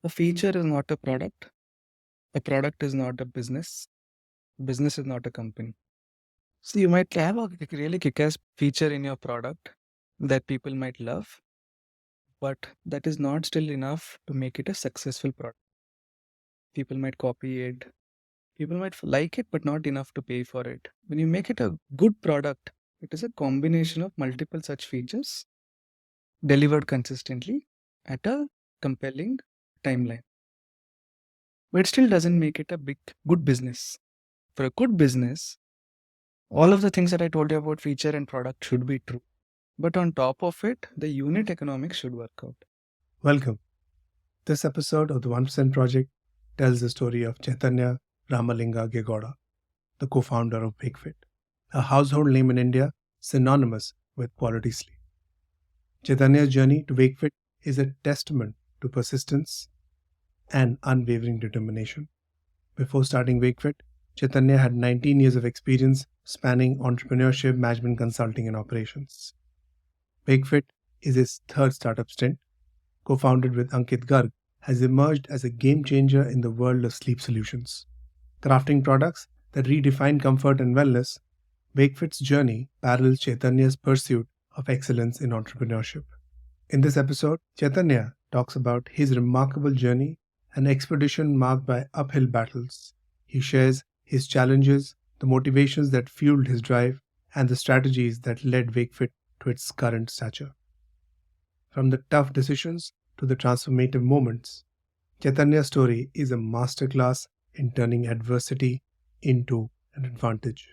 A feature is not a product. A product is not a business. Business is not a company. So you might have a really kick-ass feature in your product that people might love, but that is not still enough to make it a successful product. People might copy it. People might like it, but not enough to pay for it. When you make it a good product, it is a combination of multiple such features delivered consistently at a compelling timeline. But it still doesn't make it a good business. For a good business, all of the things that I told you about feature and product should be true. But on top of it, the unit economics should work out. Welcome. This episode of the 1% Project tells the story of Chaitanya Ramalingegowda, the co-founder of Wakefit, a household name in India synonymous with quality sleep. Chaitanya's journey to Wakefit is a testament to persistence and unwavering determination. Before starting Wakefit, Chaitanya had 19 years of experience spanning entrepreneurship, management consulting, and operations. Wakefit is his third startup stint, co-founded with Ankit Garg, has emerged as a game changer in the world of sleep solutions. Crafting products that redefine comfort and wellness, Wakefit's journey parallels Chaitanya's pursuit of excellence in entrepreneurship. In this episode, Chaitanya talks about his remarkable journey, an expedition marked by uphill battles. He shares his challenges, the motivations that fueled his drive, and the strategies that led Wakefit to its current stature. From the tough decisions to the transformative moments, Chaitanya's story is a masterclass in turning adversity into an advantage.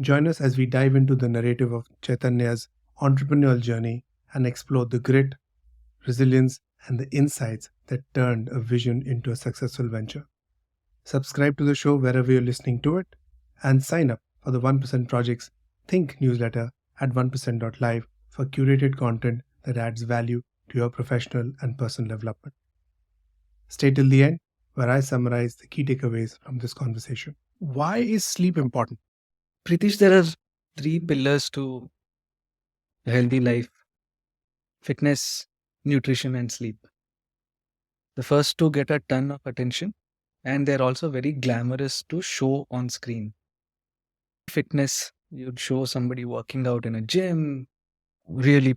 Join us as we dive into the narrative of Chaitanya's entrepreneurial journey and explore the grit, resilience, and the insights that turned a vision into a successful venture. Subscribe to the show wherever you're listening to it and sign up for the 1% Project's Think newsletter at 1%.live for curated content that adds value to your professional and personal development. Stay till the end, where I summarize the key takeaways from this conversation. Why is sleep important? Pritish, there are three pillars to a healthy life: fitness, nutrition, and sleep. The first two get a ton of attention, and they're also very glamorous to show on screen. Fitness, you'd show somebody working out in a gym, really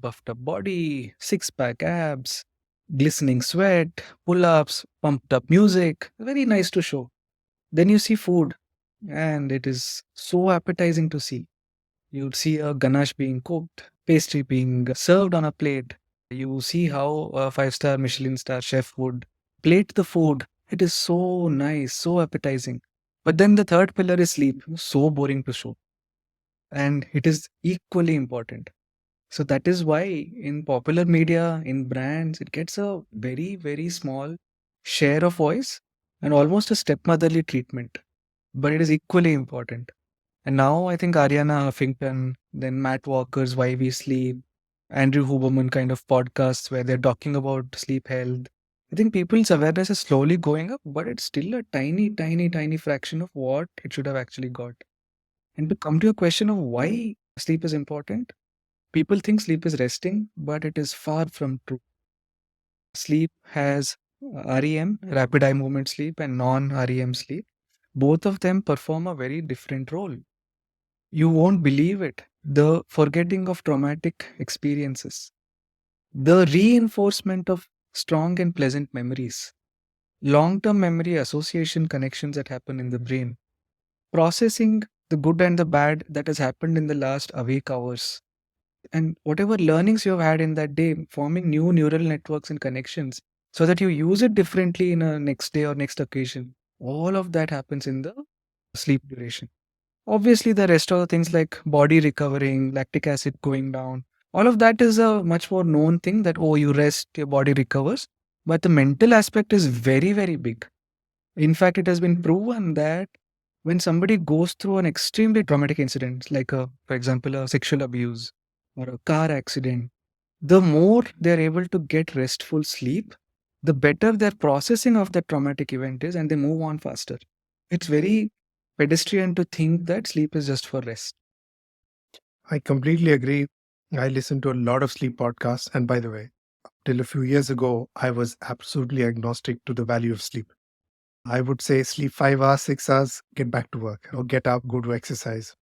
buffed up body, six pack abs, glistening sweat, pull ups, pumped up music. Very nice to show. Then you see food, and it is so appetizing to see. You'd see a ganache being cooked, pastry being served on a plate. You see how a five-star Michelin star chef would plate the food. It is so nice, so appetizing. But then the third pillar is sleep. So boring to show. And it is equally important. So that is why in popular media, in brands, it gets a very, very small share of voice and almost a stepmotherly treatment. But it is equally important. And now I think Ariana Huffington, then Matt Walker's Why We Sleep, Andrew Huberman kind of podcasts where they're talking about sleep health. I think people's awareness is slowly going up, but it's still a tiny, tiny, tiny fraction of what it should have actually got. And to come to your question of why sleep is important, people think sleep is resting, but it is far from true. Sleep has REM, rapid eye movement sleep, and non REM sleep. Both of them perform a very different role. You won't believe it. The forgetting of traumatic experiences, the reinforcement of strong and pleasant memories, long term memory association connections that happen in the brain, processing the good and the bad that has happened in the last awake hours, and whatever learnings you have had in that day, forming new neural networks and connections so that you use it differently in a next day or next occasion. All of that happens in the sleep duration. Obviously, the rest of the things like body recovering, lactic acid going down, all of that is a much more known thing that, oh, you rest, your body recovers. But the mental aspect is very, very big. In fact, it has been proven that when somebody goes through an extremely traumatic incident, like, for example, a sexual abuse or a car accident, the more they're able to get restful sleep, the better their processing of that traumatic event is and they move on faster. It's very pedestrian to think that sleep is just for rest. I completely agree. I listen to a lot of sleep podcasts, and by the way, till a few years ago, I was absolutely agnostic to the value of sleep. I would say sleep 5 hours, 6 hours, get back to work, or get up, go to exercise.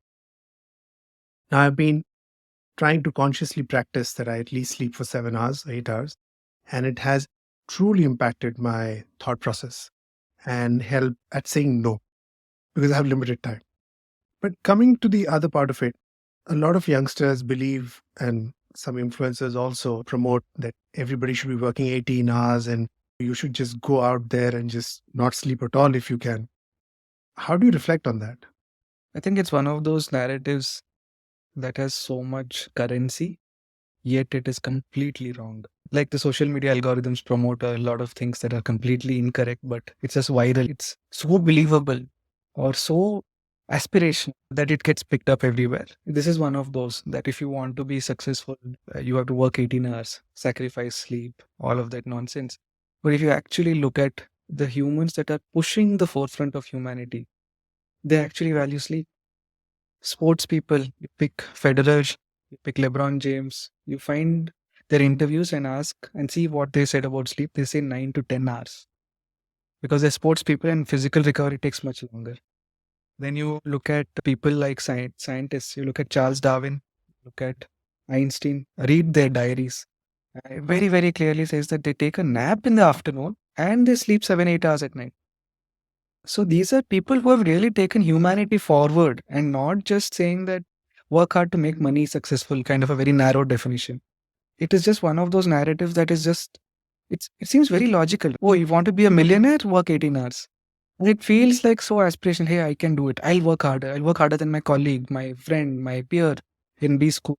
Now, I've been trying to consciously practice that I at least sleep for 7 hours, 8 hours, and it has truly impacted my thought process and help at saying no because I have limited time. But coming to the other part of it, a lot of youngsters believe, and some influencers also promote, that everybody should be working 18 hours and you should just go out there and just not sleep at all if you can. How do you reflect on that? I think it's one of those narratives that has so much currency, yet it is completely wrong. Like the social media algorithms promote a lot of things that are completely incorrect, but it's just viral. It's so believable or so aspirational that it gets picked up everywhere. This is one of those that if you want to be successful, you have to work 18 hours, sacrifice sleep, all of that nonsense. But if you actually look at the humans that are pushing the forefront of humanity, they actually value sleep. Sports people, you pick Federer, you pick LeBron James, you find their interviews and ask and see what they said about sleep. They say 9 to 10 hours because they're sports people and physical recovery takes much longer. Then you look at people like scientists, you look at Charles Darwin, look at Einstein, read their diaries. It very, very clearly says that they take a nap in the afternoon and they sleep 7, 8 hours at night. So these are people who have really taken humanity forward and not just saying that work hard to make money successful, kind of a very narrow definition. It is just one of those narratives that is just, it seems very logical. Oh, you want to be a millionaire? Work 18 hours. And it feels like so aspirational. Hey, I can do it. I'll work harder. I'll work harder than my colleague, my friend, my peer in B school.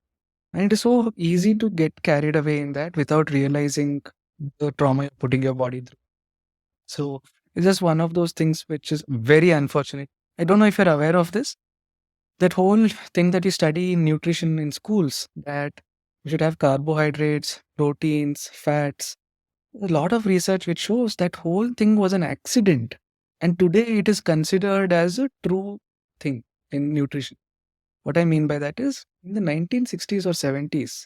And it is so easy to get carried away in that without realizing the trauma you're putting your body through. So it's just one of those things which is very unfortunate. I don't know if you're aware of this. That whole thing that you study in nutrition in schools, that you should have carbohydrates, proteins, fats. A lot of research which shows that whole thing was an accident. And today it is considered as a true thing in nutrition. What I mean by that is in the 1960s or 70s,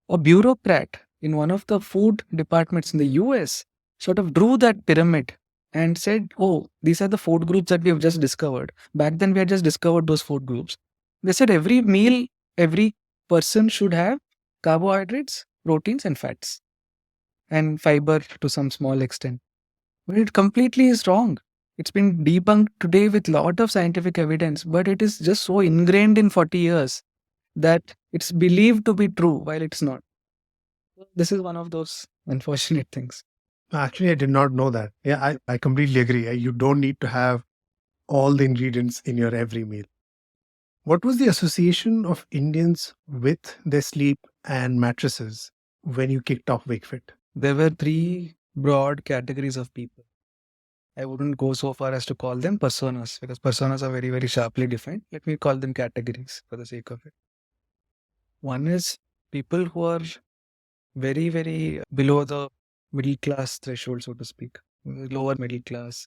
a bureaucrat in one of the food departments in the US sort of drew that pyramid and said, oh, these are the food groups that we have just discovered. Back then, we had just discovered those food groups. They said every meal, every person should have carbohydrates, proteins, and fats, and fiber to some small extent. But it completely is wrong. It's been debunked today with lot of scientific evidence, but it is just so ingrained in 40 years that it's believed to be true while it's not. This is one of those unfortunate things. Actually, I did not know that. Yeah, I completely agree. You don't need to have all the ingredients in your every meal. What was the association of Indians with their sleep and mattresses when you kicked off Wakefit? There were three broad categories of people. I wouldn't go so far as to call them personas because personas are very, very sharply defined. Let me call them categories for the sake of it. One is people who are very, very below the middle class threshold, so to speak, lower middle class,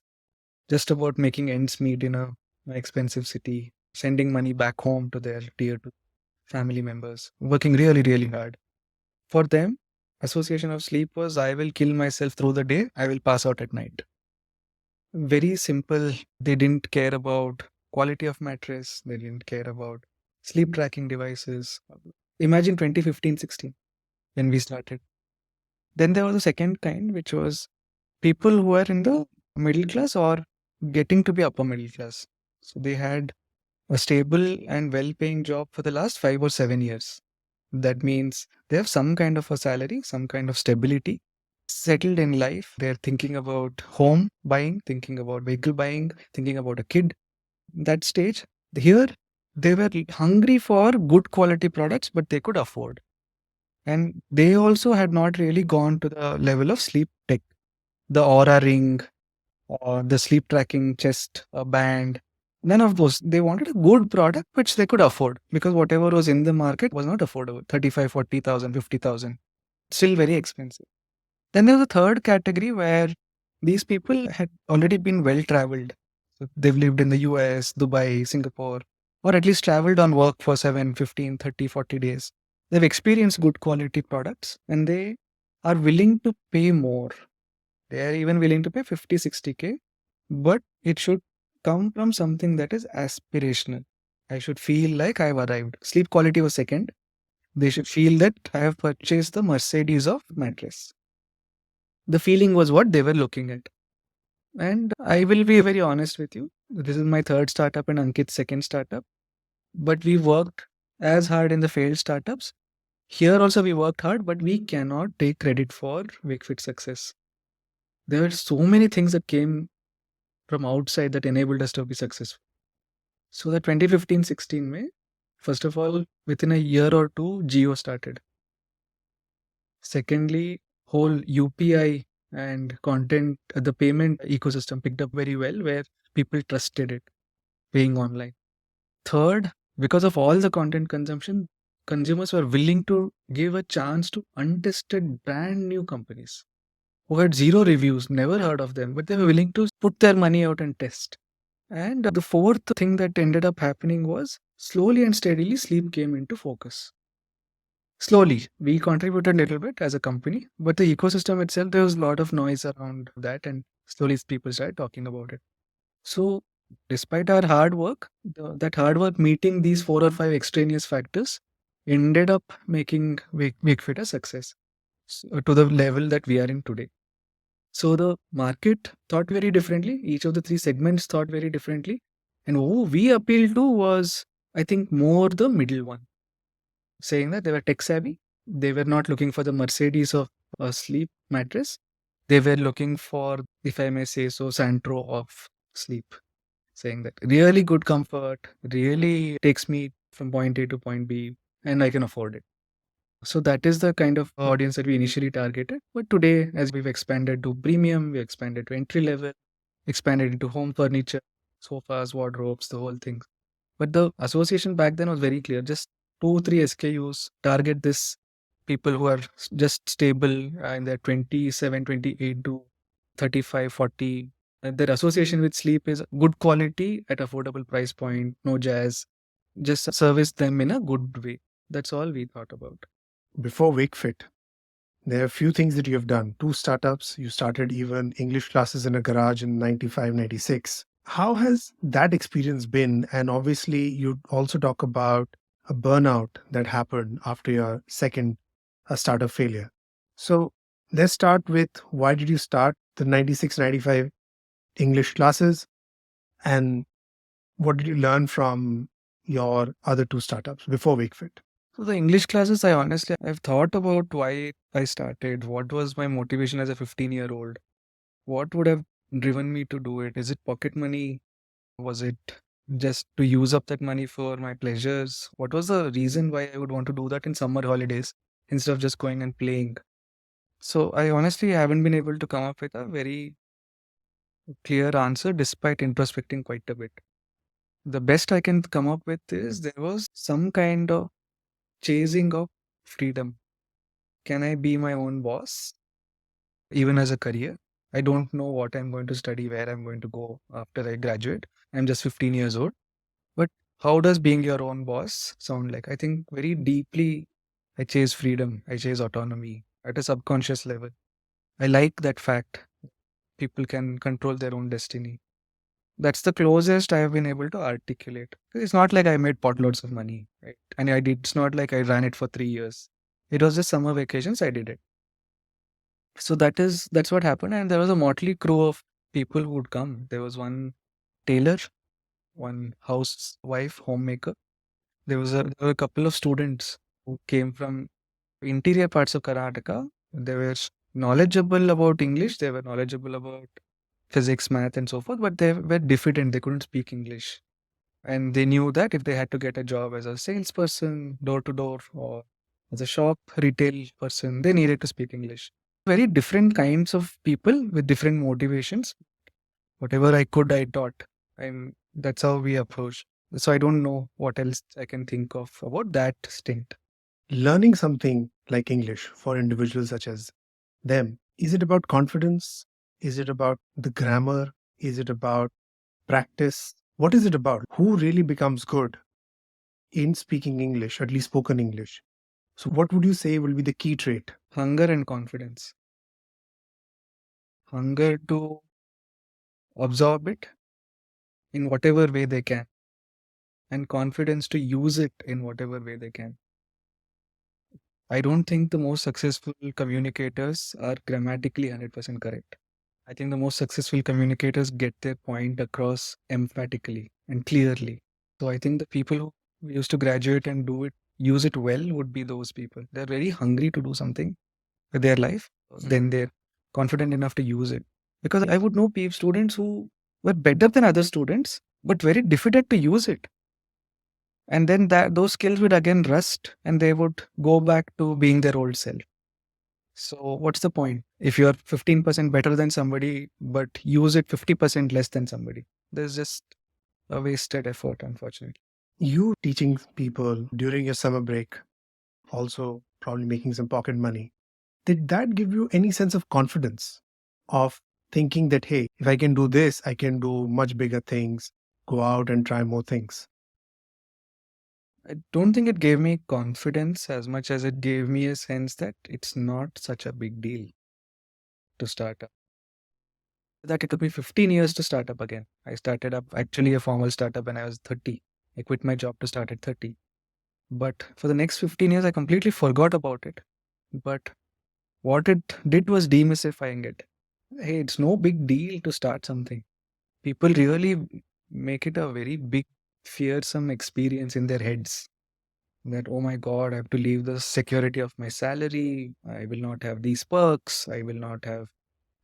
just about making ends meet in a expensive city, sending money back home to their tier two family members, working really, really hard. For them, association of sleep was I will kill myself through the day, I will pass out at night. Very simple. They didn't care about quality of mattress, they didn't care about sleep tracking devices. Imagine 2015-16 when we started. Then there was a second kind, which was people who were in the middle class or getting to be upper middle class. So they had a stable and well paying job for the last 5 or 7 years. That means they have some kind of a salary, some kind of stability, settled in life. They're thinking about home buying, thinking about vehicle buying, thinking about a kid. That stage, here, they were hungry for good quality products, but they could afford. And they also had not really gone to the level of sleep tech, the Aura ring or the sleep tracking chest band. None of those. They wanted a good product which they could afford because whatever was in the market was not affordable. 35, 40,000, 50,000. Still very expensive. Then there was a third category where these people had already been well traveled. So they've lived in the US, Dubai, Singapore, or at least traveled on work for 7, 15, 30, 40 days. They've experienced good quality products and they are willing to pay more. They are even willing to pay 50, 60K, but it should come from something that is aspirational. I should feel like I've arrived. Sleep quality was second. They should feel that I have purchased the Mercedes of mattress. The feeling was what they were looking at. And I will be very honest with you. This is my third startup and Ankit's second startup. But we worked as hard in the failed startups. Here also we worked hard, but we cannot take credit for Wakefit success. There were so many things that came from outside that enabled us to be successful. So the 2015-16 May, first of all, within a year or two, Geo started. Secondly, whole UPI and content, the payment ecosystem picked up very well where people trusted it, paying online. Third, because of all the content consumption, consumers were willing to give a chance to untested brand new companies who had zero reviews, never heard of them, but they were willing to put their money out and test. And the fourth thing that ended up happening was slowly and steadily sleep came into focus. Slowly, we contributed a little bit as a company, but the ecosystem itself, there was a lot of noise around that, and slowly people started talking about it. So, despite our hard work, that hard work meeting these 4 or 5 extraneous factors ended up making Wakefit a success to the level that we are in today. So, the market thought very differently. Each of the 3 segments thought very differently. And who we appealed to was, I think, more the middle one, saying that they were tech savvy. They were not looking for the Mercedes of a sleep mattress. They were looking for, if I may say so, Santro of sleep, saying that really good comfort, really takes me from point A to point B, and I can afford it. So that is the kind of audience that we initially targeted. But today, as we've expanded to premium, we expanded to entry level, expanded into home furniture, sofas, wardrobes, the whole thing. But the association back then was very clear. Just 2, 3 SKUs, target this people who are just stable in their 27, 28 to 35, 40. Their association with sleep is good quality at affordable price point, no jazz. Just service them in a good way. That's all we thought about. Before Wakefit, there are a few things that you have done. 2 startups. You started even English classes in a garage in 95, 96. How has that experience been? And obviously, you also talk about a burnout that happened after your second startup failure. So let's start with, why did you start the 96, 95 English classes? And what did you learn from your other 2 startups before Wakefit? So the English classes, I've thought about why I started. What was my motivation as a 15-year-old? What would have driven me to do it? Is it pocket money? Was it just to use up that money for my pleasures? What was the reason why I would want to do that in summer holidays instead of just going and playing? So I honestly haven't been able to come up with a very clear answer despite introspecting quite a bit. The best I can come up with is there was some kind of chasing of freedom. Can I be my own boss even as a career? I don't know what I'm going to study, where I'm going to go after I graduate. I'm just 15 years old. But how does being your own boss sound like? I think very deeply, I chase freedom, I chase autonomy at a subconscious level. I like that fact. People can control their own destiny. That's the closest I have been able to articulate. It's not like I made potloads of money, right? And I did. It's not like I ran it for 3 years. It was just summer vacations. I did it. So that's what happened. And there was a motley crew of people who would come. There was one tailor, one housewife, homemaker. There were a couple of students who came from interior parts of Karnataka. They were knowledgeable about English. They were knowledgeable about physics, math, and so forth, but they were diffident. They couldn't speak English. And they knew that if they had to get a job as a salesperson, door to door, or as a shop retail person, they needed to speak English. Very different kinds of people with different motivations. Whatever I could, I taught. And that's how we approach. So I don't know what else I can think of about that stint. Learning something like English for individuals such as them, is it about confidence? Is it about the grammar? Is it about practice? What is it about? Who really becomes good in speaking English, at least spoken English? So, what would you say will be the key trait? hunger and confidence. Hunger to absorb it in whatever way they can, and confidence to use it in whatever way they can. I don't think the most successful communicators are grammatically 100% correct. I think the most successful communicators get their point across emphatically and clearly. So I think the people who used to graduate and use it well would be those people. They're very hungry to do something with their life, then they're confident enough to use it. Because I would know students who were better than other students, but very difficult to use it. And then those skills would again rust and they would go back to being their old self. So what's the point if you're 15% better than somebody but use it 50% less than somebody? There's just a wasted effort, unfortunately. You teaching people during your summer break, also probably making some pocket money. Did that give you any sense of confidence of thinking that, hey, if I can do this, I can do much bigger things, go out and try more things? I don't think it gave me confidence as much as it gave me a sense that it's not such a big deal to start up. That it took me 15 years to start up again. I started up actually a formal startup when I was 30. I quit my job to start at 30. But for the next 15 years, I completely forgot about it. But what it did was demystifying it. Hey, it's no big deal to start something. People really make it a very big, fearsome experience in their heads. That, oh my God, I have to leave the security of my salary. I will not have these perks. I will not have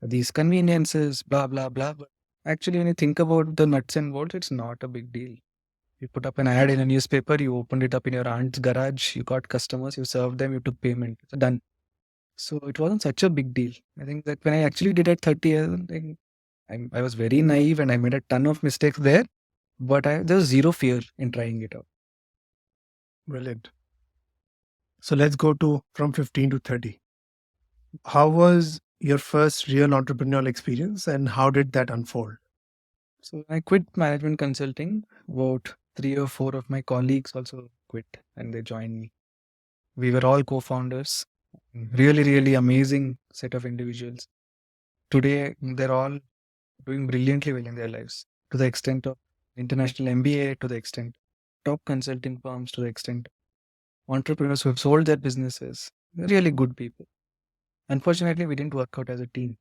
these conveniences, blah, blah, blah. But actually, when you think about the nuts and bolts, it's not a big deal. You put up an ad in a newspaper, you opened it up in your aunt's garage, you got customers, you served them, you took payment. It's done. So it wasn't such a big deal. I think that when I actually did at 30, I was very naive and I made a ton of mistakes there, but there was zero fear in trying it out. Brilliant. So let's go to from 15 to 30. How was your first real entrepreneurial experience and how did that unfold? So I quit management consulting. About 3 or 4 of my colleagues also quit and they joined me. We were all co-founders. Really, really amazing set of individuals. Today, they're all doing brilliantly well in their lives to the extent of international MBA, to the extent top consulting firms, to the extent entrepreneurs who have sold their businesses. They're really good people. Unfortunately, we didn't work out as a team.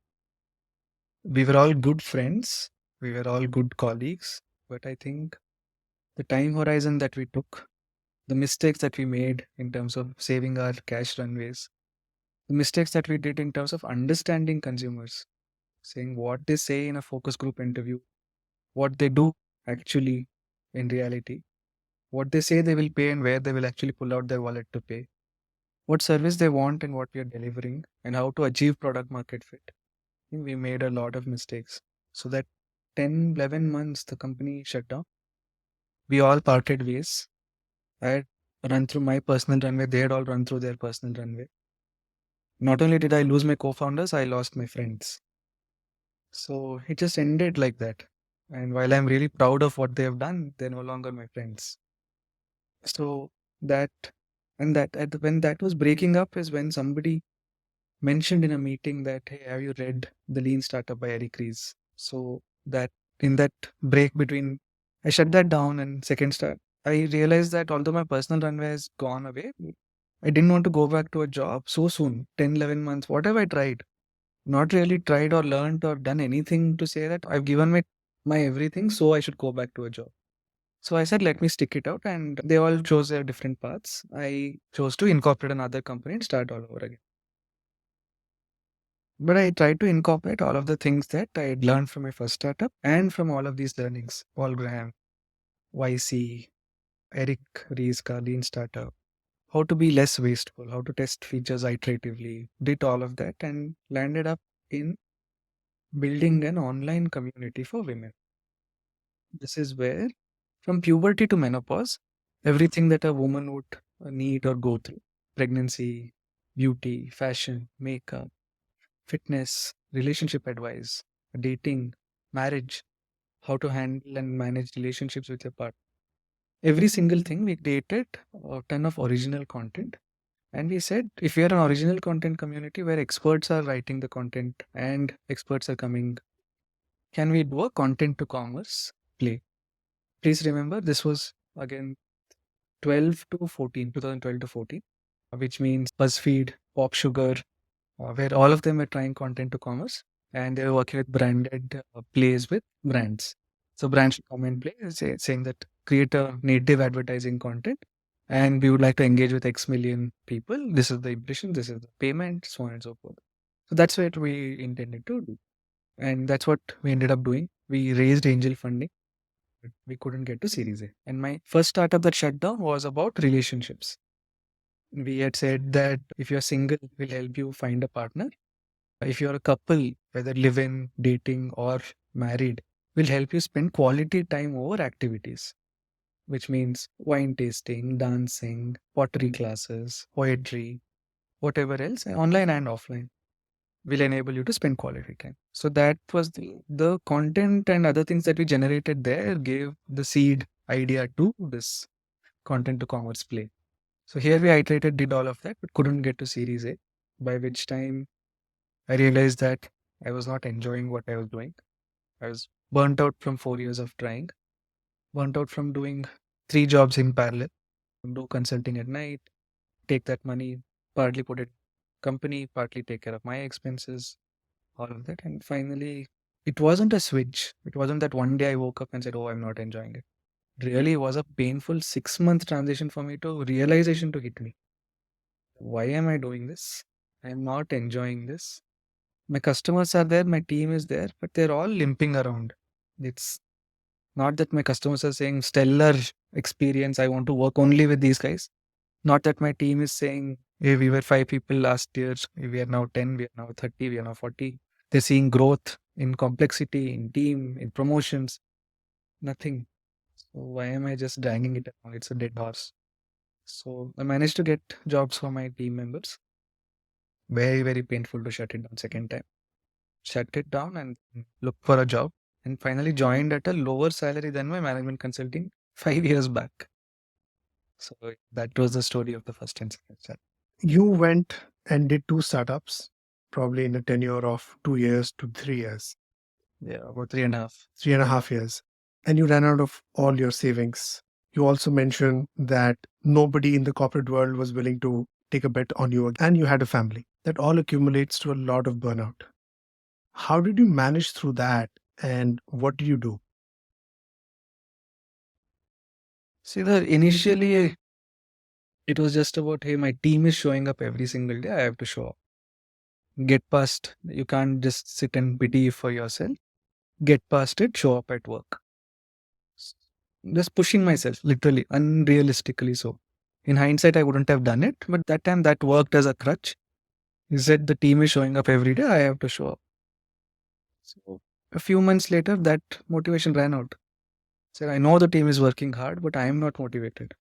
We were all good friends. We were all good colleagues. But I think the time horizon that we took, the mistakes that we made in terms of saving our cash runways, the mistakes that we did in terms of understanding consumers, saying what they say in a focus group interview, what they do actually in reality, what they say they will pay and where they will actually pull out their wallet to pay, what service they want and what we are delivering, and how to achieve product market fit. I think we made a lot of mistakes. So that 10, 11 months, the company shut down. We all parted ways. I had run through my personal runway. They had all run through their personal runway. Not only did I lose my co-founders, I lost my friends. So it just ended like that. And while I'm really proud of what they have done, they're no longer my friends. So that when that was breaking up is when somebody mentioned in a meeting that, hey, have you read The Lean Startup by Eric Ries? So that in that break between, I shut that down and second start, I realized that although my personal runway has gone away, I didn't want to go back to a job so soon, 10, 11 months. What have I tried? Not really tried or learned or done anything to say that I've given my everything, so I should go back to a job. So I said, let me stick it out. And they all chose their different paths. I chose to incorporate another company and start all over again. But I tried to incorporate all of the things that I had learned from my first startup and from all of these learnings. Paul Graham, YC, Eric Ries, Lean Startup, how to be less wasteful, how to test features iteratively, did all of that and landed up in building an online community for women. This is where, from puberty to menopause, everything that a woman would need or go through pregnancy, beauty, fashion, makeup, fitness, relationship advice, dating, marriage, how to handle and manage relationships with your partner. Every single thing we created a ton of original content And we said, if we are an original content community where experts are writing the content and experts are coming, can we do a content to commerce play? Please remember, this was again 12 to 14, 2012 to 14, which means BuzzFeed, Pop Sugar, where all of them were trying content to commerce and they were working with branded plays with brands. So brands should come and play, saying that create a native advertising content and we would like to engage with X million people. This is the impression, this is the payment, so on and so forth. So that's what we intended to do. And that's what we ended up doing. We raised angel funding, but we couldn't get to Series A. And my first startup that shut down was about relationships. We had said that if you're single, we'll help you find a partner. If you're a couple, whether live in, dating, or married, we'll help you spend quality time over activities, which means wine tasting, dancing, pottery classes, poetry, whatever else, online and offline, will enable you to spend quality time. So that was the content and other things that we generated there gave the seed idea to this content to commerce play. So here we iterated, did all of that, but couldn't get to Series A, by which time I realized that I was not enjoying what I was doing. I was burnt out from 4 years of trying, burnt out from doing 3 jobs in parallel, do consulting at night, take that money, partly put it company, partly take care of my expenses, all of that. And finally, it wasn't a switch. It wasn't that one day I woke up and said, oh, I'm not enjoying it. It really was a painful 6 month transition for me to realization to hit me. Why am I doing this? I'm not enjoying this. My customers are there, my team is there, but they're all limping around. It's not that my customers are saying stellar experience, I want to work only with these guys. Not that my team is saying, hey, we were 5 people last year, we are now 10, we are now 30, we are now 40. They're seeing growth in complexity, in team, in promotions. Nothing. So why am I just dragging it along? It's a dead horse. So I managed to get jobs for my team members. Very, very painful to shut it down second time. Shut it down and look for a job. And finally joined at a lower salary than my management consulting 5 years back. So that was the story of the first and second start. You went and did two startups, probably in a tenure of 2 years to 3 years, Yeah, about 3.5. 3.5 years, and you ran out of all your savings. You also mentioned that nobody in the corporate world was willing to take a bet on you, and you had a family. That all accumulates to a lot of burnout. How did you manage through that, and what did you do? See, initially it was just about, hey, my team is showing up every single day. I have to show up. Get past, you can't just sit and pity for yourself. Get past it, show up at work. Just pushing myself, literally, unrealistically so. In hindsight, I wouldn't have done it, but that time that worked as a crutch. He said the team is showing up every day, I have to show up. So a few months later, that motivation ran out. Said, I know the team is working hard, but I am not motivated.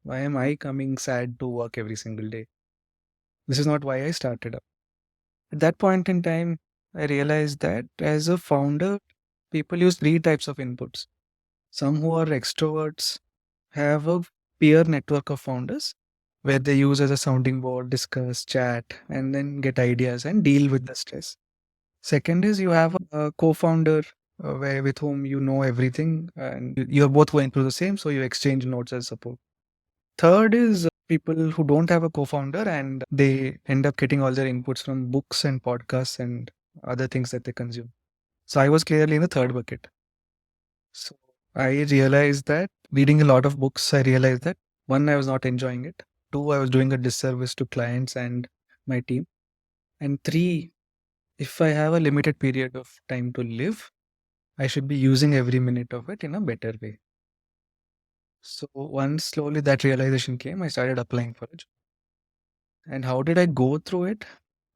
Why am I coming sad to work every single day? This is not why I started up. At that point in time, I realized that as a founder, people use three types of inputs. Some who are extroverts have a peer network of founders where they use as a sounding board, discuss, chat, and then get ideas and deal with the stress. Second is you have a co-founder where with whom you know everything and you're both going through the same, so you exchange notes as support. Third is people who don't have a co-founder and they end up getting all their inputs from books and podcasts and other things that they consume. So I was clearly in the third bucket. So I realized that reading a lot of books, I realized that one, I was not enjoying it. Two, I was doing a disservice to clients and my team. And three, if I have a limited period of time to live, I should be using every minute of it in a better way. So once slowly that realization came, I started applying for it. And how did I go through it?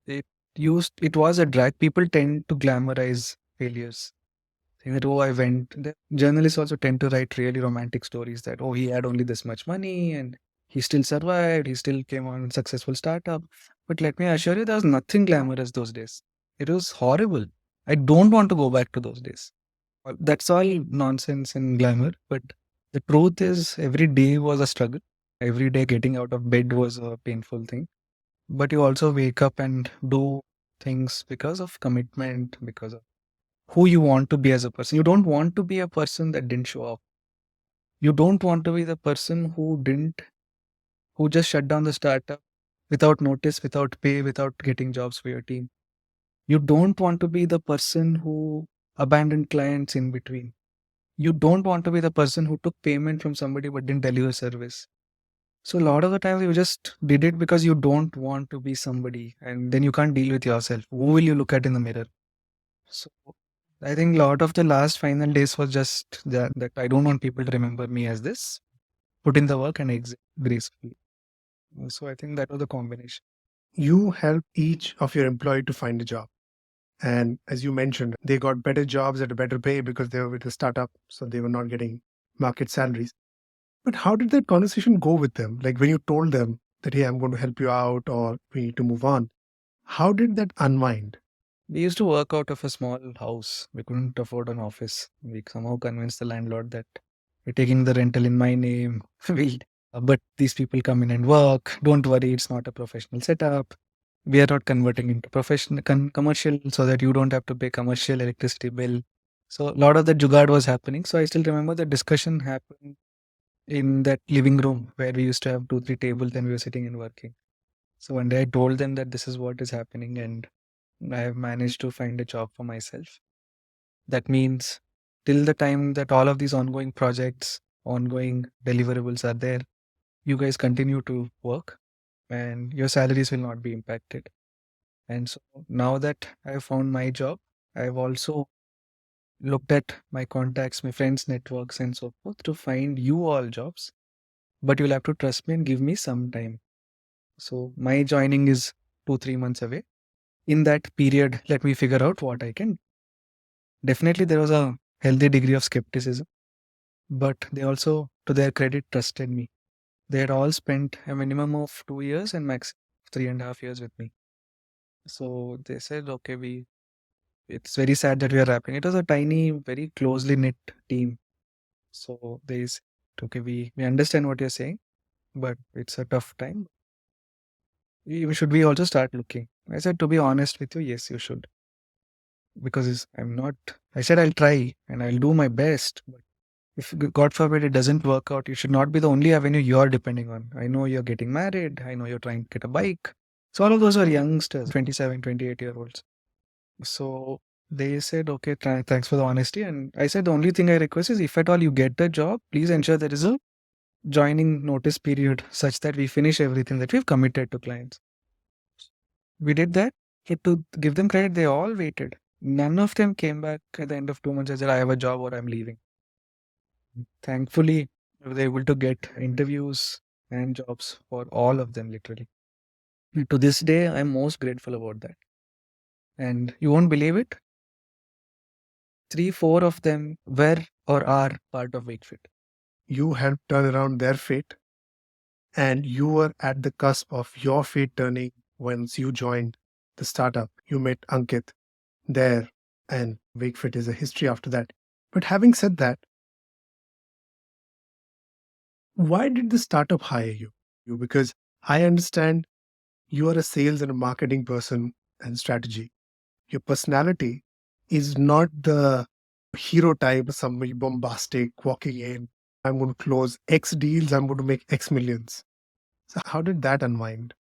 It was a drag. People tend to glamorize failures. Saying that, oh, I went. The journalists also tend to write really romantic stories that, oh, he had only this much money and he still survived. He still came on a successful startup. But let me assure you, there was nothing glamorous those days. It was horrible. I don't want to go back to those days. That's all nonsense and glamour. But the truth is, every day was a struggle. Every day getting out of bed was a painful thing. but you also wake up and do things because of commitment, because of who you want to be as a person. You don't want to be a person that didn't show up. You don't want to be the person who just shut down the startup without notice, without pay, without getting jobs for your team. You don't want to be the person who abandoned clients in between. You don't want to be the person who took payment from somebody but didn't deliver service. So a lot of the times you just did it because you don't want to be somebody, and then you can't deal with yourself. Who will you look at in the mirror? So I think a lot of the last final days was just that I don't want people to remember me as this. Put in the work and exit gracefully. So I think that was the combination. You help each of your employee to find a job. And as you mentioned, they got better jobs at a better pay because they were with a startup, so they were not getting market salaries. But how did that conversation go with them? Like when you told them that, hey, I'm going to help you out or we need to move on, how did that unwind? We used to work out of a small house. We couldn't afford an office. We somehow convinced the landlord that we're taking the rental in my name. But these people come in and work. Don't worry, it's not a professional setup. We are not converting into professional commercial so that you don't have to pay commercial electricity bill. So a lot of the jugaad was happening. So I still remember the discussion happened in that living room where we used to have 2, 3 tables and we were sitting and working. So one day I told them that this is what is happening and I have managed to find a job for myself. That means till the time that all of these ongoing projects, ongoing deliverables are there, you guys continue to work and your salaries will not be impacted. And so now that I've found my job, I've also looked at my contacts, my friends' networks, and so forth to find you all jobs. But you'll have to trust me and give me some time. So my joining is 2, 3 months away. In that period, let me figure out what I can. Definitely, there was a healthy degree of skepticism, but they also, to their credit, trusted me. They had all spent a minimum of 2 years and max 3.5 years with me. So they said, okay, it's very sad that we are wrapping. It was a tiny, very closely knit team. So they said, okay, we understand what you're saying, but it's a tough time. Should we also start looking? I said, to be honest with you, yes, you should. Because I said, I'll try and I'll do my best. But if God forbid it doesn't work out, you should not be the only avenue you're depending on. I know you're getting married. I know you're trying to get a bike. So all of those are youngsters, 27, 28-year-olds. So they said, okay, thanks for the honesty. And I said, the only thing I request is if at all you get the job, please ensure there is a joining notice period such that we finish everything that we've committed to clients. We did that. But to give them credit, they all waited. None of them came back at the end of 2 months and said, I have a job or I'm leaving. Thankfully, we were able to get interviews and jobs for all of them, literally. To this day, I'm most grateful about that. And you won't believe it, 3, 4 of them were or are part of Wakefit. You helped turn around their fate, and you were at the cusp of your fate turning once you joined the startup. You met Ankit there, and Wakefit is a history after that. But having said that, why did the startup hire you? Because I understand you are a sales and a marketing person and strategy. Your personality is not the hero type, somebody bombastic walking in. I'm going to close X deals, I'm going to make X millions. So, how did that unwind?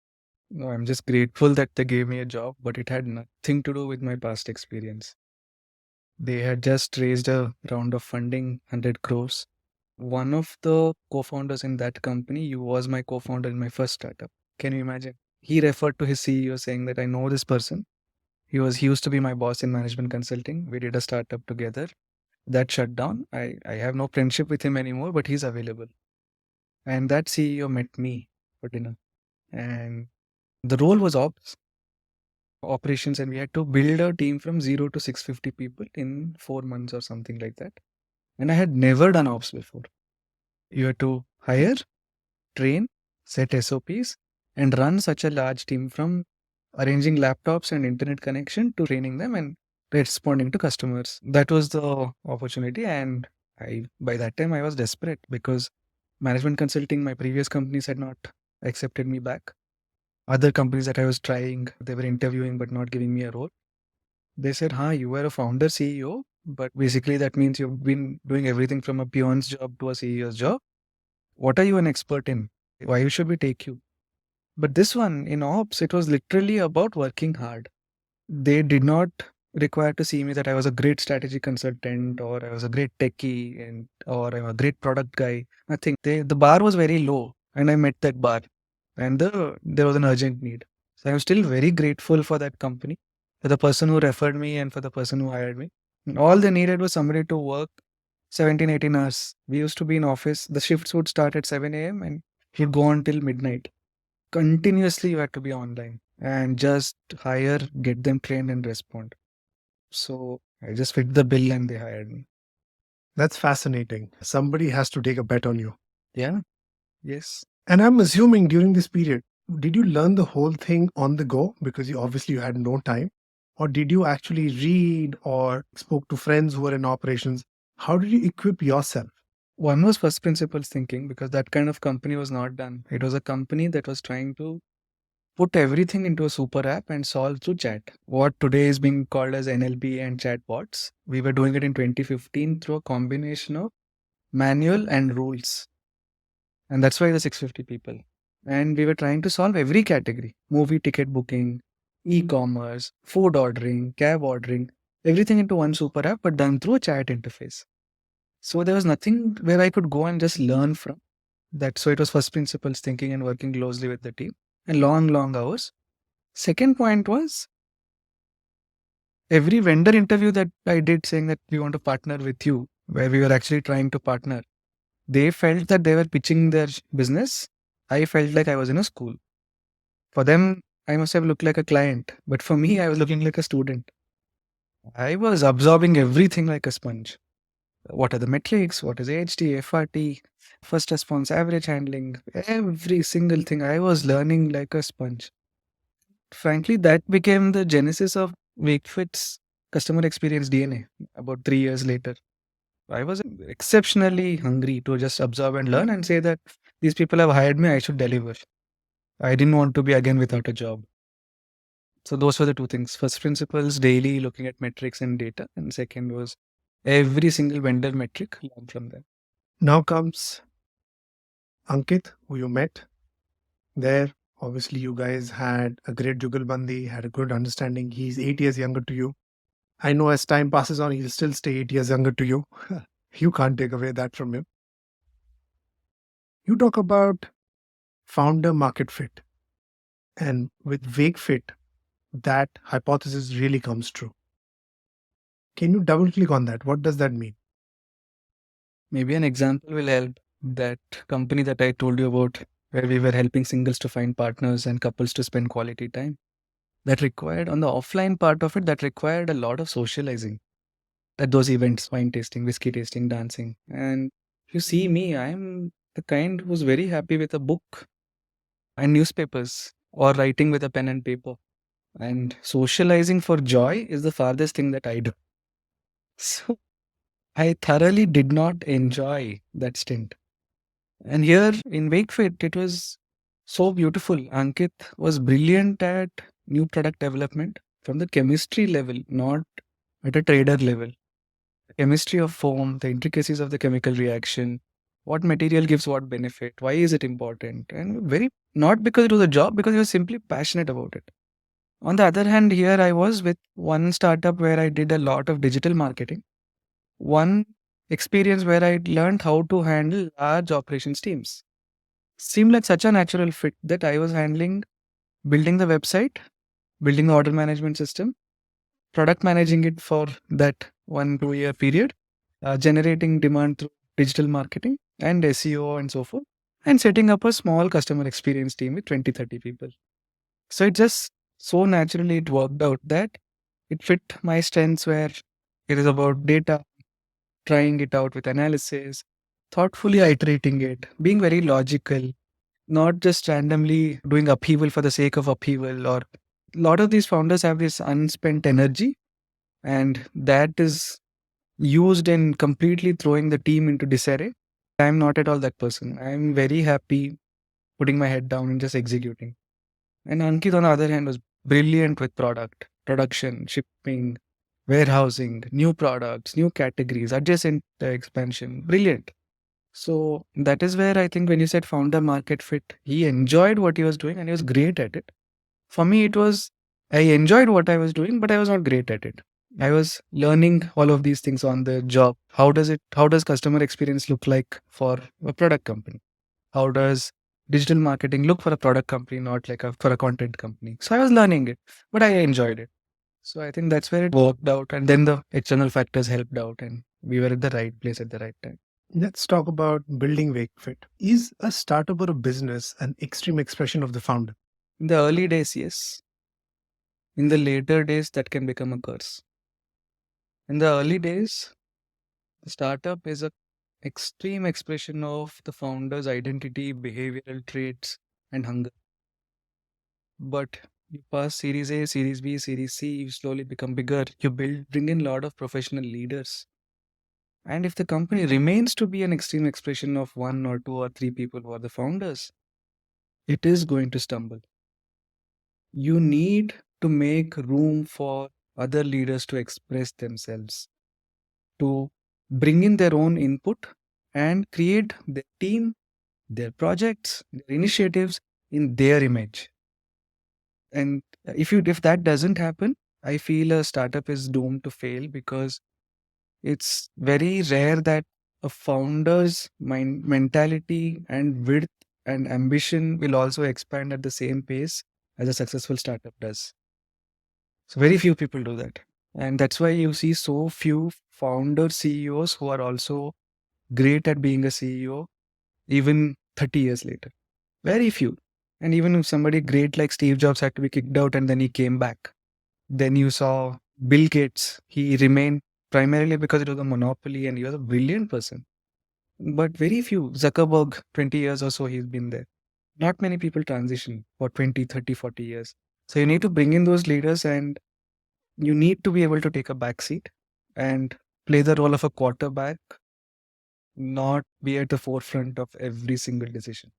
No, I'm just grateful that they gave me a job, but it had nothing to do with my past experience. They had just raised a round of funding, 100 crores. One of the co-founders in that company, you was my co-founder in my first startup. Can you imagine? He referred to his CEO saying that I know this person. He used to be my boss in management consulting. We did a startup together. That shut down. I have no friendship with him anymore, but he's available. And that CEO met me for dinner. And the role was operations, and we had to build a team from 0 to 650 people in 4 months or something like that. And I had never done ops before. You had to hire, train, set SOPs, and run such a large team from arranging laptops and internet connection to training them and responding to customers. That was the opportunity. And by that time, I was desperate because management consulting, my previous companies had not accepted me back. other companies that I was trying, they were interviewing but not giving me a role. They said, you were a founder CEO, but basically that means you've been doing everything from a peon's job to a CEO's job. What are you an expert in? Why should we take you? But this one in ops, it was literally about working hard. They did not require to see me that I was a great strategy consultant or I was a great techie or I'm a great product guy. Nothing. The bar was very low and I met that bar and there was an urgent need. So I'm still very grateful for that company, for the person who referred me and for the person who hired me. And all they needed was somebody to work 17, 18 hours. We used to be in office. The shifts would start at 7 a.m. and it would go on till midnight. Continuously you had to be online and just hire, get them trained and respond. So I just fit the bill and they hired me. That's fascinating. Somebody has to take a bet on you. Yeah. Yes. And I'm assuming during this period, did you learn the whole thing on the go because you had no time? Or did you actually read or spoke to friends who were in operations? How did you equip yourself? One was first principles thinking because that kind of company was not done. It was a company that was trying to put everything into a super app and solve through chat. What today is being called as NLP and chatbots, we were doing it in 2015 through a combination of manual and rules. And that's why the 650 people. And we were trying to solve every category: movie ticket booking, e commerce, food ordering, cab ordering, everything into one super app, but done through a chat interface. So there was nothing where I could go and just learn from that. So it was first principles thinking and working closely with the team and long, long hours. Second point was every vendor interview that I did saying that we want to partner with you, where we were actually trying to partner, they felt that they were pitching their business. I felt like I was in a school. For them, I must have looked like a client, but for me, I was looking like a student. I was absorbing everything like a sponge. What are the metrics? What is AHT, FRT, first response, average handling? Every single thing I was learning like a sponge. Frankly, that became the genesis of Wakefit's customer experience DNA about 3 years later. I was exceptionally hungry to just absorb and learn and say that these people have hired me, I should deliver. I didn't want to be again without a job. So those were the two things. First principles, daily looking at metrics and data. And second was every single vendor metric, learn from them. Now comes Ankit, who you met there. Obviously, you guys had a great jugalbandi, had a good understanding. He's 8 years younger to you. I know as time passes on, he'll still stay 8 years younger to you. You can't take away that from him. You talk about founder market fit. And with Wakefit, that hypothesis really comes true. Can you double click on that? What does that mean? Maybe an example will help. That company that I told you about, where we were helping singles to find partners and couples to spend quality time. That required, on the offline part of it, that required a lot of socializing. At those events, wine tasting, whiskey tasting, dancing. And if you see me, I'm the kind who's very happy with a book and newspapers or writing with a pen and paper. And socializing for joy is the farthest thing that I do. So I thoroughly did not enjoy that stint. And here in Wakefit, it was so beautiful. Ankit was brilliant at new product development from the chemistry level, not at a trader level. The chemistry of foam, the intricacies of the chemical reaction, what material gives what benefit, why is it important, and very not because it was a job, because he was simply passionate about it. On the other hand, here I was with one startup where I did a lot of digital marketing. One experience where I learned how to handle large operations teams. Seemed like such a natural fit that I was handling building the website, building the order management system, product managing it for that 1-2 year period, generating demand through digital marketing and SEO and so forth, and setting up a small customer experience team with 20-30 people. So it just so naturally it worked out that it fit my strengths where it is about data, trying it out with analysis, thoughtfully iterating it, being very logical, not just randomly doing upheaval for the sake of upheaval. Or a lot of these founders have this unspent energy, and that is used in completely throwing the team into disarray. I'm not at all that person. I'm very happy putting my head down and just executing. And Ankit, on the other hand, was brilliant with product, production, shipping, warehousing, new products, new categories, adjacent expansion. Brilliant. So that is where I think when you said founder market fit, he enjoyed what he was doing and he was great at it. For me, it was I enjoyed what I was doing, but I was not great at it. I was learning all of these things on the job. How does customer experience look like for a product company? How does digital marketing look for a product company, not like for a content company? So I was learning it, but I enjoyed it. So I think that's where it worked out. And then the external factors helped out and we were at the right place at the right time. Let's talk about building Wakefit. Is a startup or a business an extreme expression of the founder? In the early days, yes. In the later days, that can become a curse. In the early days, the startup is a extreme expression of the founder's identity, behavioral traits, and hunger. But you pass Series A, Series B, Series C, you slowly become bigger. You bring in a lot of professional leaders. And if the company remains to be an extreme expression of one or two or three people who are the founders, it is going to stumble. You need to make room for other leaders to express themselves, to bring in their own input and create their team, their projects, their initiatives in their image. And if that doesn't happen, I feel a startup is doomed to fail because it's very rare that a founder's mentality and width and ambition will also expand at the same pace as a successful startup does. So very few people do that. And that's why you see so few founder CEOs who are also great at being a CEO even 30 years later. Very few. And even if somebody great like Steve Jobs had to be kicked out and then he came back, then you saw Bill Gates, he remained primarily because it was a monopoly and he was a brilliant person. But very few. Zuckerberg, 20 years or so, he's been there. Not many people transition for 20, 30, 40 years. So you need to bring in those leaders and you need to be able to take a back seat and play the role of a quarterback, not be at the forefront of every single decision.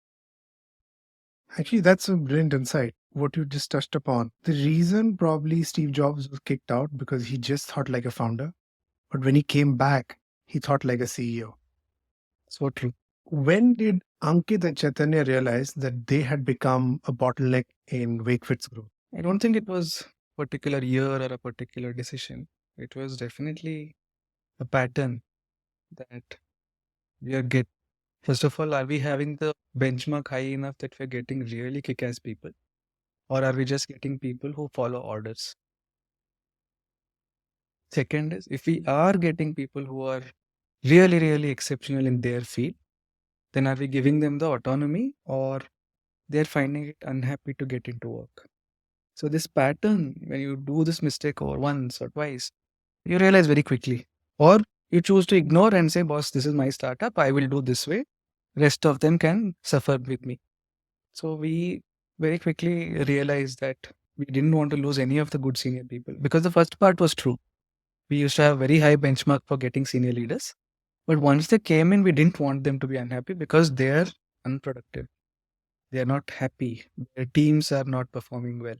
Actually, that's a brilliant insight. What you just touched upon. The reason probably Steve Jobs was kicked out because he just thought like a founder. But when he came back, he thought like a CEO. So true. When did Ankit and Chaitanya realize that they had become a bottleneck in Wakefit's growth? I don't think it was a particular year or a particular decision. It was definitely a pattern that we are get. First of all, are we having the benchmark high enough that we're getting really kick-ass people? Or are we just getting people who follow orders? Second is, if we are getting people who are really, really exceptional in their field, then are we giving them the autonomy or they're finding it unhappy to get into work? So this pattern, when you do this mistake over once or twice, you realize very quickly. Or you choose to ignore and say, boss, this is my startup. I will do this way. Rest of them can suffer with me. So we very quickly realized that we didn't want to lose any of the good senior people because the first part was true. We used to have very high benchmark for getting senior leaders. But once they came in, we didn't want them to be unhappy because they're unproductive. They're not happy. Their teams are not performing well.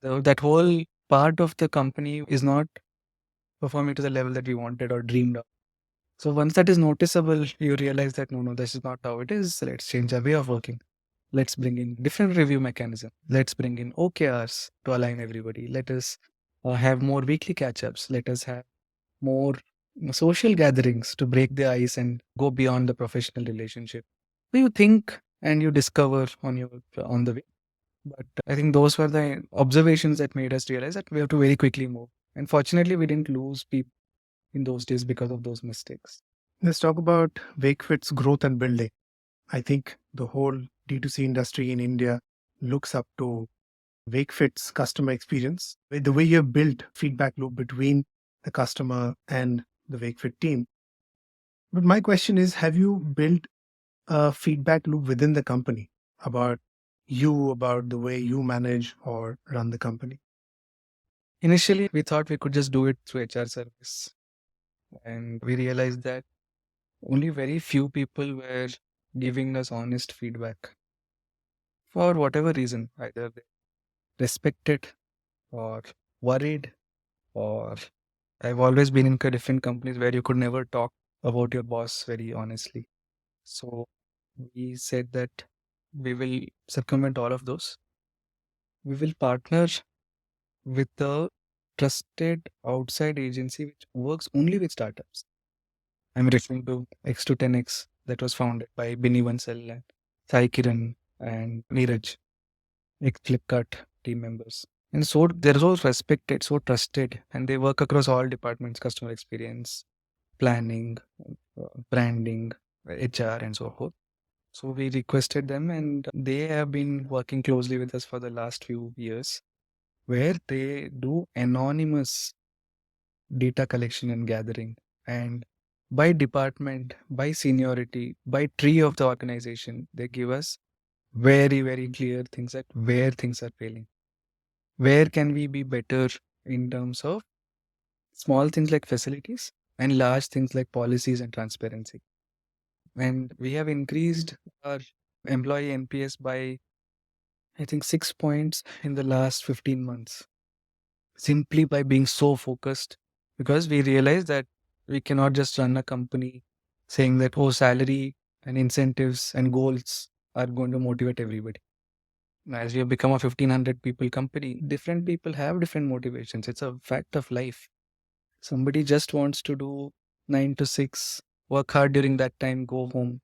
So that whole part of the company is not performing to the level that we wanted or dreamed of. So once that is noticeable, you realize that no, this is not how it is. Let's change our way of working. Let's bring in different review mechanism. Let's bring in OKRs to align everybody. Let us have more weekly catch-ups. Let us have more social gatherings to break the ice and go beyond the professional relationship. So you think and you discover on the way. But I think those were the observations that made us realize that we have to very quickly move. And fortunately, we didn't lose people in those days because of those mistakes. Let's talk about Wakefit's growth and building. I think the whole D2C industry in India looks up to Wakefit's customer experience, the way you have built feedback loop between the customer and the Wakefit team. But my question is, have you built a feedback loop within the company about you, about the way you manage or run the company? Initially, we thought we could just do it through HR service. And we realized that only very few people were giving us honest feedback for whatever reason. Either they respected or worried, or I've always been in different companies where you could never talk about your boss very honestly. So we said that we will circumvent all of those. We will partner with a trusted outside agency which works only with startups. I'm referring to X to 10X that was founded by Binny Vansal and Sai Kiran and Neeraj, ex Flipkart team members. And so they're so respected, so trusted, and they work across all departments: customer experience, planning, branding, HR, and so forth. So we requested them, and they have been working closely with us for the last few years, where they do anonymous data collection and gathering. And by department, by seniority, by tree of the organization, they give us very, very clear things that where things are failing. Where can we be better in terms of small things like facilities and large things like policies and transparency. And we have increased our employee NPS by, I think, 6 points in the last 15 months, simply by being so focused, because we realize that we cannot just run a company saying that, oh, salary and incentives and goals are going to motivate everybody. As we have become a 1500 people company, different people have different motivations. It's a fact of life. Somebody just wants to do 9 to 6, work hard during that time, go home.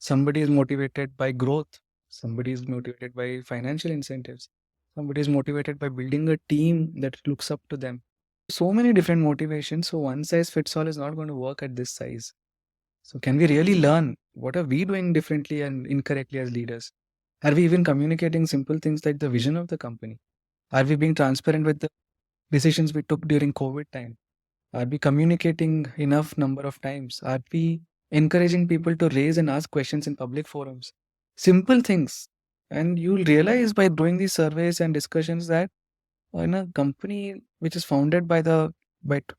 Somebody is motivated by growth. Somebody is motivated by financial incentives. Somebody is motivated by building a team that looks up to them. So many different motivations. So one size fits all is not going to work at this size. So can we really learn? What are we doing differently and incorrectly as leaders? Are we even communicating simple things like the vision of the company? Are we being transparent with the decisions we took during COVID time? Are we communicating enough number of times? Are we encouraging people to raise and ask questions in public forums? Simple things. And you'll realize by doing these surveys and discussions that in a company which is founded by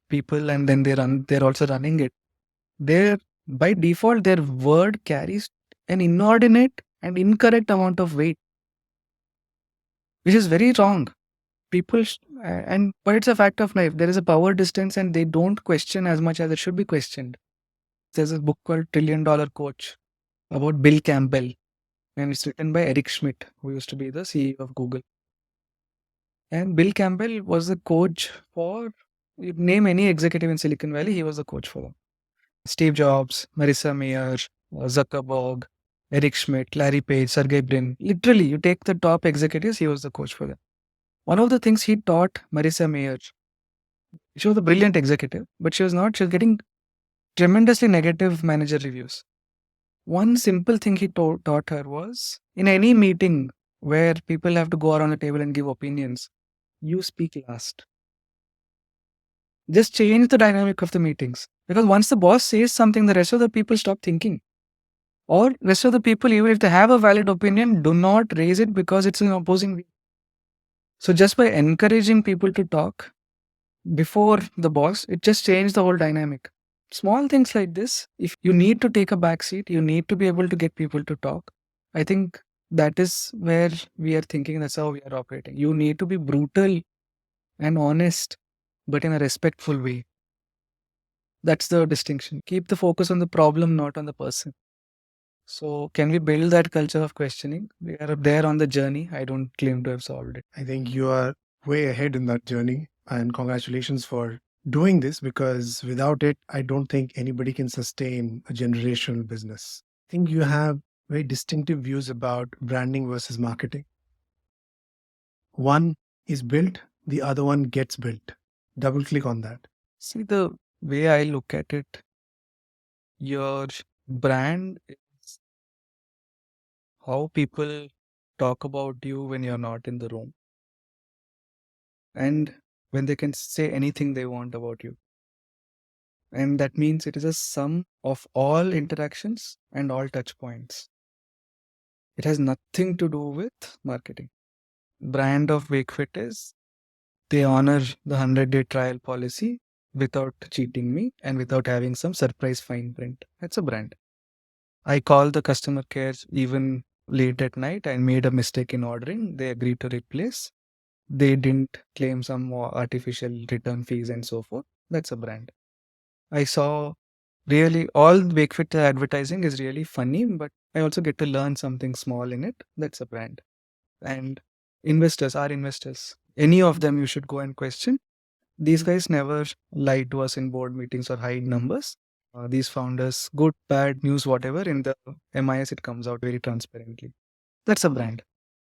people, and then they're also running it, they're by default their word carries an inordinate and incorrect amount of weight, which is very wrong. People and but it's a fact of life. There is a power distance and they don't question as much as it should be questioned. There's a book called $1 Trillion Coach about Bill Campbell, and it's written by Eric Schmidt, who used to be the CEO of Google. And Bill Campbell was the coach for, you name any executive in Silicon Valley, he was the coach for them. Steve Jobs, Marissa Mayer, Zuckerberg, Eric Schmidt, Larry Page, Sergey Brin. Literally, you take the top executives, he was the coach for them. One of the things he taught Marissa Mayer, she was a brilliant executive, but she was not, she was getting tremendously negative manager reviews. One simple thing he taught her was, in any meeting where people have to go around the table and give opinions, you speak last. Just change the dynamic of the meetings. Because once the boss says something, the rest of the people stop thinking. Or rest of the people, even if they have a valid opinion, do not raise it because it's an opposing view. So just by encouraging people to talk before the boss, it just changed the whole dynamic. Small things like this, if you need to take a back seat, you need to be able to get people to talk. I think that is where we are thinking, that's how we are operating. You need to be brutal and honest, but in a respectful way. That's the distinction. Keep the focus on the problem, not on the person. So, can we build that culture of questioning? We are there on the journey. I don't claim to have solved it. I think you are way ahead in that journey, and congratulations for doing this, because without it, I don't think anybody can sustain a generational business. I think you have very distinctive views about branding versus marketing. One is built, the other one gets built. Double click on that. See, the way I look at it, your brand is how people talk about you when you're not in the room, and when they can say anything they want about you. And that means it is a sum of all interactions and all touch points. It has nothing to do with marketing. Brand of Wakefit is they honor the 100-day trial policy without cheating me and without having some surprise fine print. That's a brand. I call the customer care even late at night. I made a mistake in ordering. They agreed to replace. they didn't claim some more artificial return fees and so forth. That's a brand. I saw really all Wakefit advertising is really funny, but I also get to learn something small in it. That's a brand. And investors are investors. Any of them you should go and question. These guys never lie to us in board meetings or hide numbers. These founders, good, bad, news, whatever, in the MIS, it comes out very transparently. That's a brand.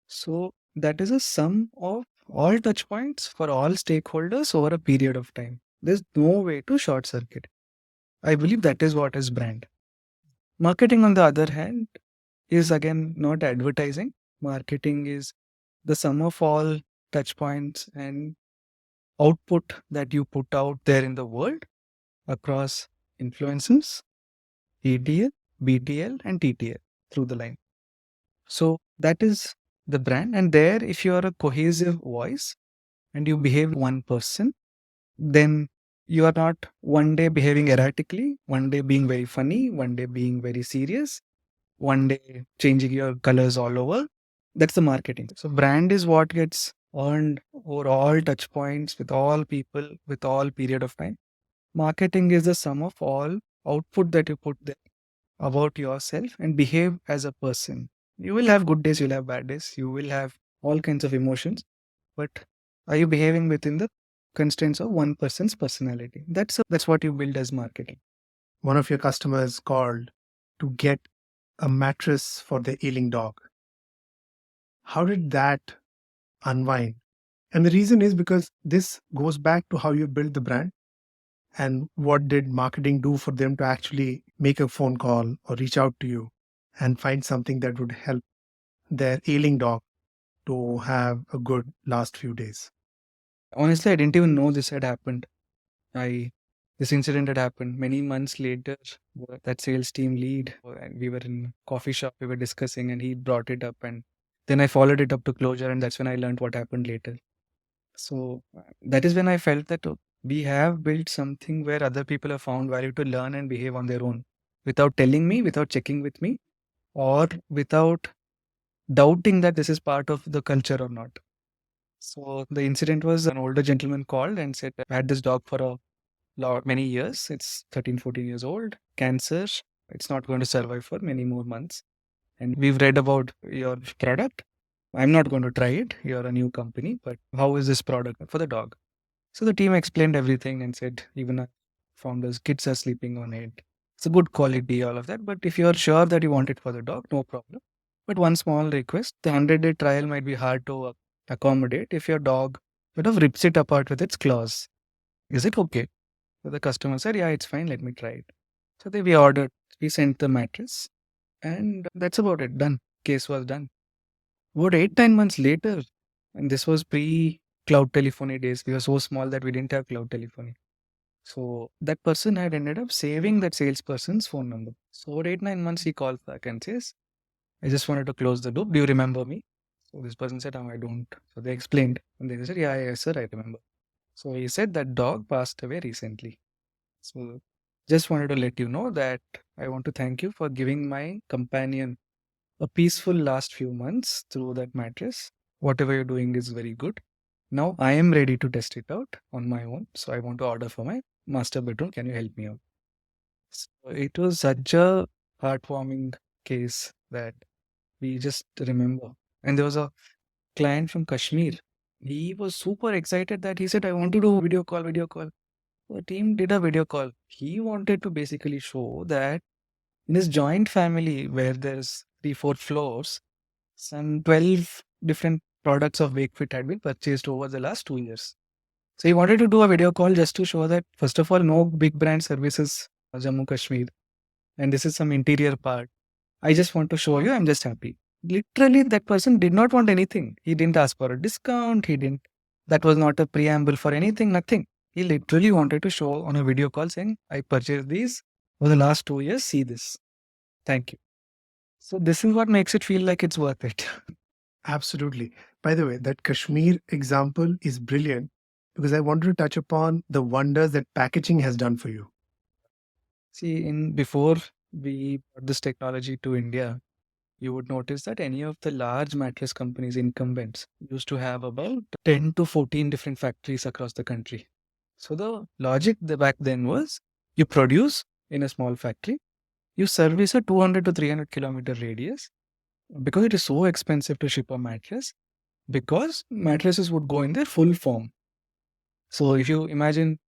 So that is a sum of all touch points for all stakeholders over a period of time. There's no way to short circuit. I believe that is what is brand. Marketing, on the other hand, is again not advertising. Marketing is the sum of all touch points and output that you put out there in the world across influencers, ETL, BTL, and TTL through the line. So that is the brand. And there, if you are a cohesive voice and you behave one person, then you are not one day behaving erratically, one day being very funny, one day being very serious, one day changing your colors all over. That's the marketing. So brand is what gets earned over all touch points with all people with all period of time. Marketing is the sum of all output that you put there about yourself and behave as a person. You will have good days, you'll have bad days, you will have all kinds of emotions, but are you behaving within the constraints of one person's personality? That's what you build as marketing. One of your customers called to get a mattress for their ailing dog. How did that unwind? And the reason is because this goes back to how you build the brand and what did marketing do for them to actually make a phone call or reach out to you and find something that would help their ailing dog to have a good last few days. Honestly, I didn't even know this had happened. I This incident had happened many months later. That sales team lead, and we were in coffee shop, we were discussing, and he brought it up, and then I followed it up to closure, and that's when I learned what happened later. So that is when I felt that we have built something where other people have found value to learn and behave on their own without telling me, without checking with me, or without doubting that this is part of the culture or not. So the incident was an older gentleman called and said, I had this dog for a many years. It's 13, 14 years old, cancer. It's not going to survive for many more months. And we've read about your product. I'm not going to try it. You're a new company, but how is this product for the dog? So the team explained everything and said, even our founders, kids are sleeping on it. It's a good quality, all of that. But if you're sure that you want it for the dog, no problem. But one small request, the 100-day trial might be hard to accommodate if your dog sort of rips it apart with its claws. Is it okay? So the customer said, yeah, it's fine. Let me try it. So we ordered, we sent the mattress, and that's about it. Done. Case was done. About 8, 9 months later, and this was pre cloud telephony days. We were so small that we didn't have cloud telephony. So that person had ended up saving that salesperson's phone number. So about 8, 9 months, he calls back and says, I just wanted to close the loop. Do you remember me? So this person said, I don't. So they explained. And they said, yeah, yes, sir, I remember. So he said that dog passed away recently. So just wanted to let you know that I want to thank you for giving my companion a peaceful last few months through that mattress. Whatever you're doing is very good. Now I am ready to test it out on my own. So I want to order for my master bedroom. Can you help me out? So it was such a heartwarming case that we just remember. And there was a client from Kashmir. He was super excited that he said, I want to do video call, video call. The team did a video call. He wanted to basically show that in his joint family, where there's 3, 4 floors, some 12 different products of Wakefit had been purchased over the last 2 years. So he wanted to do a video call just to show that, first of all, no big brand services Jammu Kashmir. And this is some interior part. I just want to show you, I'm just happy. Literally, that person did not want anything. He didn't ask for a discount. That was not a preamble for anything, nothing. He literally wanted to show on a video call saying, I purchased these for the last 2 years. See this. Thank you. So this is what makes it feel like it's worth it. Absolutely. By the way, that Kashmir example is brilliant because I wanted to touch upon the wonders that packaging has done for you. See, before we brought this technology to India, you would notice that any of the large mattress companies, incumbents, used to have about 10 to 14 different factories across the country. So the logic back then was you produce in a small factory, you service a 200 to 300-kilometer radius because it is so expensive to ship a mattress, because mattresses would go in their full form. So if you imagine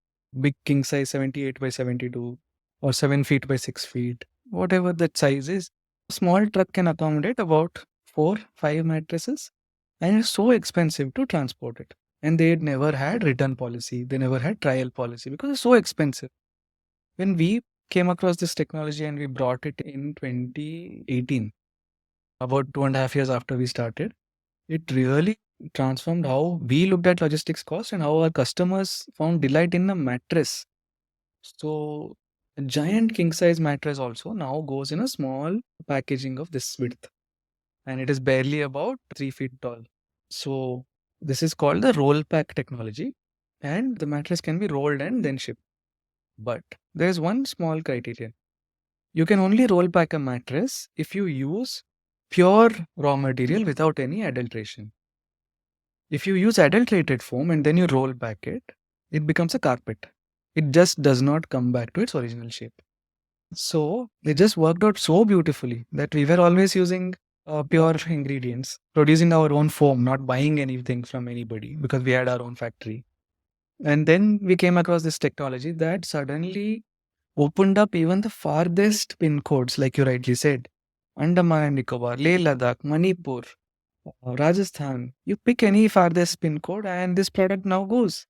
big king size 78 by 72 or 7 feet by 6 feet, whatever that size is, a small truck can accommodate about 4 5 mattresses, and it's so expensive to transport it. And they had never had return policy, they never had trial policy because it's so expensive. When we came across this technology and we brought it in 2018, about 2.5 years after we started, it really transformed how we looked at logistics cost and how our customers found delight in the mattress. So a giant king size mattress also now goes in a small packaging of this width, and it is barely about 3 feet tall. So this is called the roll pack technology, and the mattress can be rolled and then shipped. But there is one small criterion. You can only roll pack a mattress if you use pure raw material without any adulteration. If you use adulterated foam and then you roll back it, it becomes a carpet. It just does not come back to its original shape. So it just worked out so beautifully that we were always using pure ingredients, producing our own foam, not buying anything from anybody because we had our own factory. And then we came across this technology that suddenly opened up even the farthest pin codes, like you rightly said. Andaman and Nicobar, Leh Ladakh, Manipur, Rajasthan. You pick any farthest pin code, and this product now goes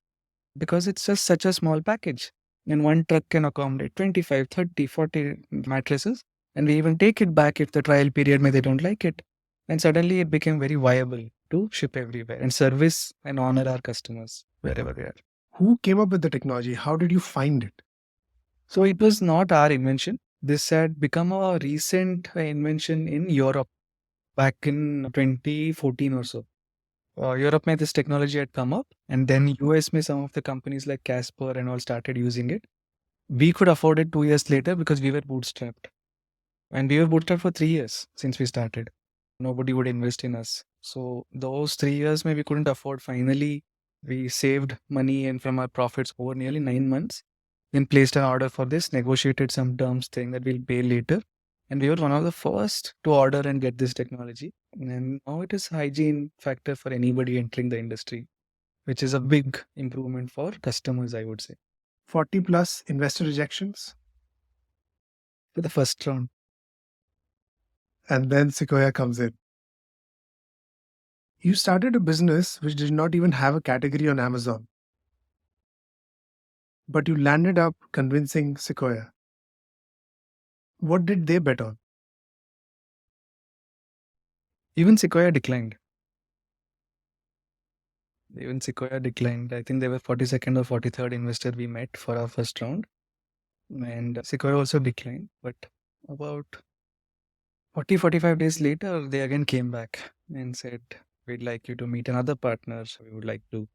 because it's just such a small package. And one truck can accommodate 25, 30, 40 mattresses. And we even take it back if the trial period may they don't like it. And suddenly it became very viable to ship everywhere and service and honor our customers wherever they are. Who came up with the technology? How did you find it? So it was not our invention. This had become a recent invention in Europe back in 2014 or so. Europe mein this technology had come up, and then US mein some of the companies like Casper and all started using it. We could afford it 2 years later because we were bootstrapped. And we were bootstrapped for 3 years since we started. Nobody would invest in us. So those 3 years maybe we couldn't afford. Finally, we saved money and from our profits over nearly 9 months. Then placed an order for this, negotiated some terms saying that we'll pay later. And we were one of the first to order and get this technology. And now it is hygiene factor for anybody entering the industry, which is a big improvement for customers, I would say. 40 plus investor rejections. For the first round. And then Sequoia comes in. You started a business which did not even have a category on Amazon, but you landed up convincing Sequoia. What did they bet on? Even Sequoia declined. Even Sequoia declined. I think they were 42nd or 43rd investor we met for our first round. And Sequoia also declined. But about 45 days later, they again came back and said, we'd like you to meet another partner. So we would like to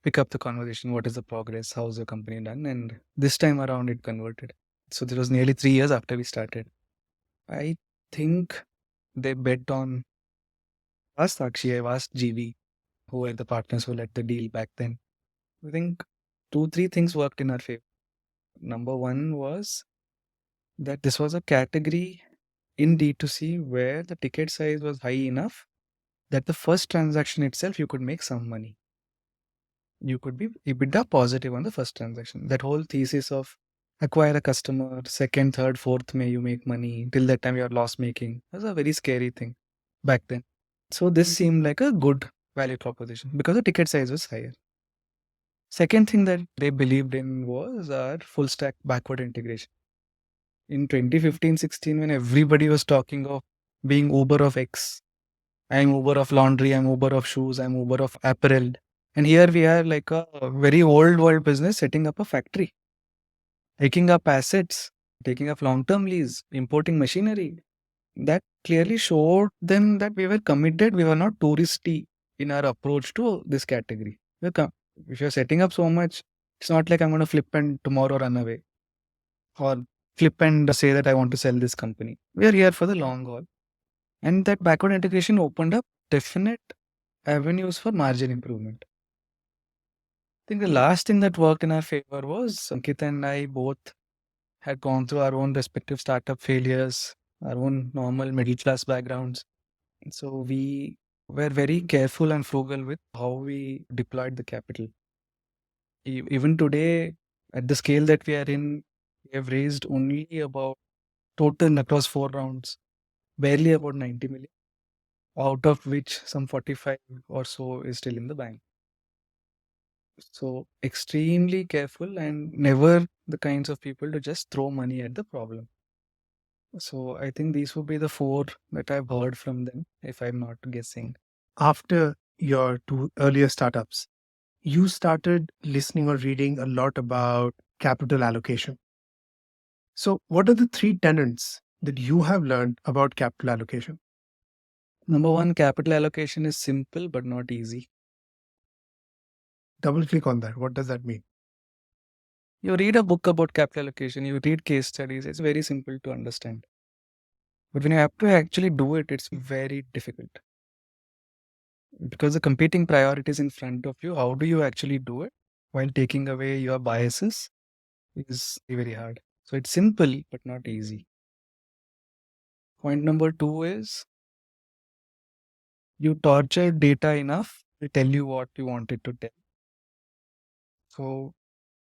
pick up the conversation. What is the progress? How's the company done? And this time around, it converted. So this was nearly 3 years after we started. I think they bet on us, Sakshi. I've asked GV, who were the partners who led the deal back then. I think 2 3 things worked in our favor. Number one was that this was a category in D2C where the ticket size was high enough that the first transaction itself you could make some money. You could be EBITDA positive on the first transaction. That whole thesis of acquire a customer, second, third, fourth may you make money, till that time you're loss making, was a very scary thing back then. So this seemed like a good value proposition because the ticket size was higher. Second thing that they believed in was our full stack backward integration. In 2015-16, when everybody was talking of being Uber of X, I'm Uber of laundry, I'm Uber of shoes, I'm Uber of apparel. And here we are like a very old world business setting up a factory, taking up assets, taking up long-term lease, importing machinery. That clearly showed them that we were committed. We were not touristy in our approach to this category. If you're setting up so much, it's not like I'm going to flip and tomorrow run away or flip and say that I want to sell this company. We are here for the long haul. And that backward integration opened up definite avenues for margin improvement. I think the last thing that worked in our favor was Ankit and I both had gone through our own respective startup failures, our own normal middle class backgrounds. So we were very careful and frugal with how we deployed the capital. Even today, at the scale that we are in, we have raised only about total across 4 rounds, barely about 90 million, out of which some 45 or so is still in the bank. So extremely careful and never the kinds of people to just throw money at the problem. So I think these would be the four that I've heard from them, if I'm not guessing. After your two earlier startups, you started listening or reading a lot about capital allocation. So, what are the three tenets that you have learned about capital allocation? Number one, capital allocation is simple but not easy. Double click on that. What does that mean? You read a book about capital allocation, you read case studies, it's very simple to understand. But when you have to actually do it, it's very difficult. Because the competing priorities in front of you, how do you actually do it while taking away your biases is very hard. So it's simple but not easy. Point number two is you torture data enough to tell you what you wanted to tell. So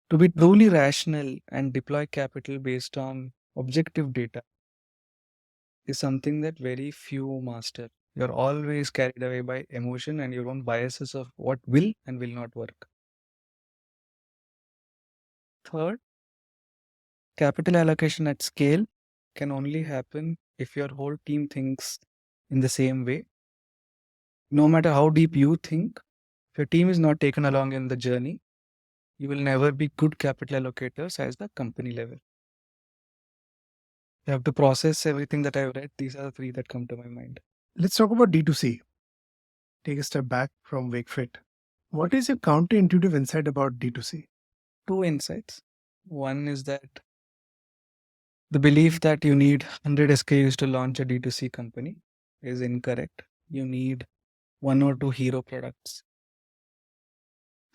to be truly rational and deploy capital based on objective data is something that very few master. You're always carried away by emotion and your own biases of what will and will not work. Third, capital allocation at scale can only happen if your whole team thinks in the same way. No matter how deep you think, if your team is not taken along in the journey, you will never be good capital allocators as the company level. You have to process everything that I've read. These are the three that come to my mind. Let's talk about D2C. Take a step back from Wakefit. What is your counterintuitive insight about D2C? Two insights. One is that the belief that you need 100 SKUs to launch a D2C company is incorrect. You need one or two hero products.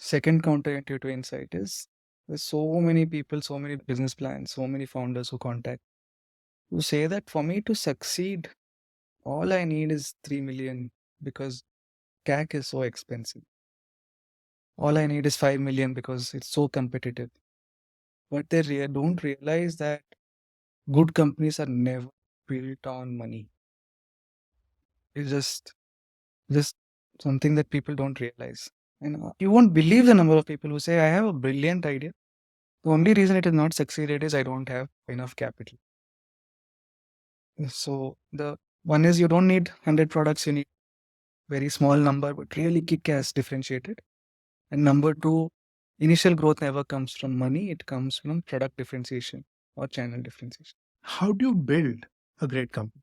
Second counterintuitive insight is there's so many people, so many business plans, so many founders who contact who say that for me to succeed, all I need is 3 million because CAC is so expensive. All I need is 5 million because it's so competitive. But they don't realize that good companies are never built on money. It's just something that people don't realize. And you won't believe the number of people who say, I have a brilliant idea. The only reason it has not succeeded is I don't have enough capital. So the one is you don't need 100 products, you need very small number, but really kick-ass differentiated. And number two, initial growth never comes from money. It comes from product differentiation or channel differentiation. How do you build a great company?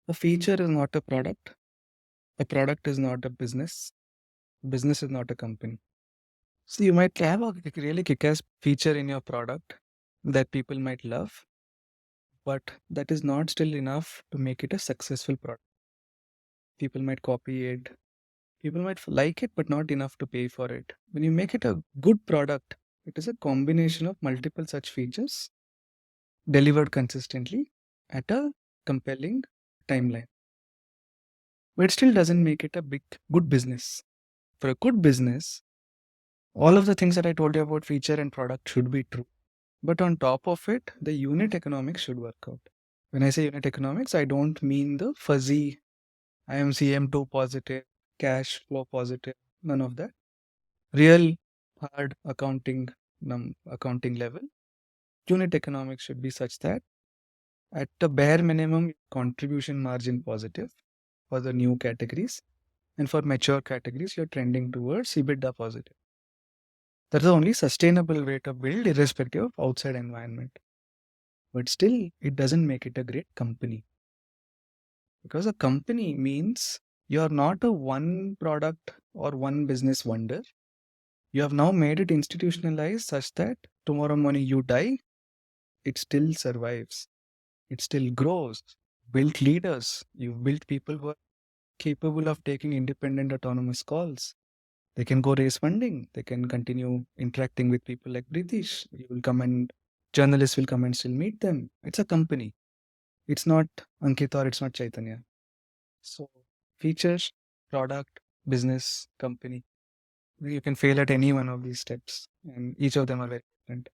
A feature is not a product. A product is not a business. Business is not a company. So you might have a really kick-ass feature in your product that people might love, but that is not still enough to make it a successful product. People might copy it. People might like it, but not enough to pay for it. When you make it a good product, it is a combination of multiple such features delivered consistently at a compelling timeline. But it still doesn't make it a good business. For a good business, all of the things that I told you about feature and product should be true. But on top of it, the unit economics should work out. When I say unit economics, I don't mean the fuzzy I am CM2 positive, cash flow positive, none of that. Real hard accounting level. Unit economics should be such that at the bare minimum, contribution margin positive for the new categories. And for mature categories, you're trending towards EBITDA positive. That's the only sustainable way to build irrespective of outside environment. But still, it doesn't make it a great company. Because a company means you're not a one product or one business wonder. You have now made it institutionalized such that tomorrow morning you die, it still survives. It still grows. built leaders. You've built people who are capable of taking independent, autonomous calls. They can go raise funding. They can continue interacting with people like Pritish. You will come and journalists will come and still meet them. It's a company. It's not Ankit or it's not Chaitanya. So features, product, business, company. You can fail at any one of these steps, and each of them are very different.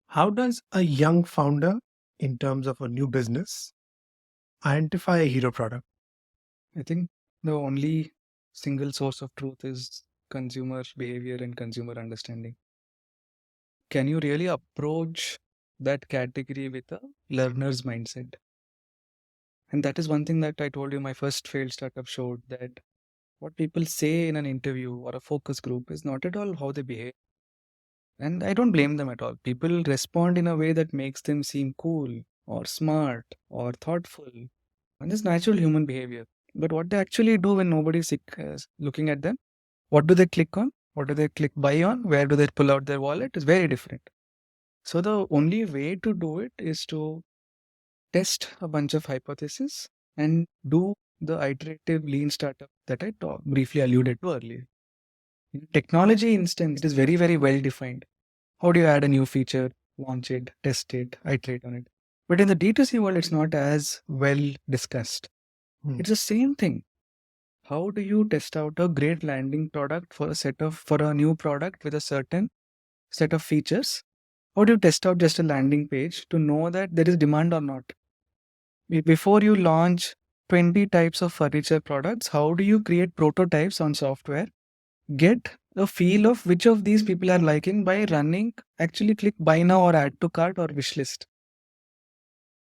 How does a young founder, in terms of a new business, identify a hero product? I think the only single source of truth is consumer behavior and consumer understanding. Can you really approach that category with a learner's mindset? And that is one thing that I told you my first failed startup showed that what people say in an interview or a focus group is not at all how they behave. And I don't blame them at all. People respond in a way that makes them seem cool or smart or thoughtful. And it's natural human behavior. But what they actually do when nobody's looking at them, what do they click on? What do they click buy on? Where do they pull out their wallet? Is very different. So the only way to do it is to test a bunch of hypotheses and do the iterative lean startup that I briefly alluded to earlier. In technology instance, it is very, very well defined. How do you add a new feature, launch it, test it, iterate on it? But in the D2C world, it's not as well discussed. Hmm. It's the same thing. How do you test out a great landing product for a new product with a certain set of features? How do you test out just a landing page to know that there is demand or not? Before you launch 20 types of furniture products, how do you create prototypes on software? Get a feel of which of these people are liking by running, actually click buy now or add to cart or wish list.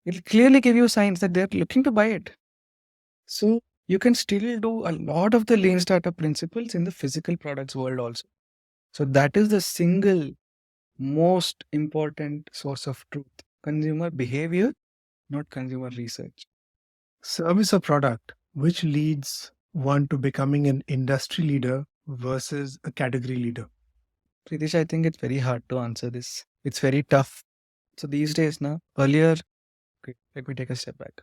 It'll clearly give you signs that they're looking to buy it. So you can still do a lot of the lean startup principles in the physical products world also. So that is the single most important source of truth. Consumer behavior, not consumer research. Service or product, which leads one to becoming an industry leader versus a category leader? Pritish, I think it's very hard to answer this. It's very tough. So these days now, earlier, okay, let me take a step back.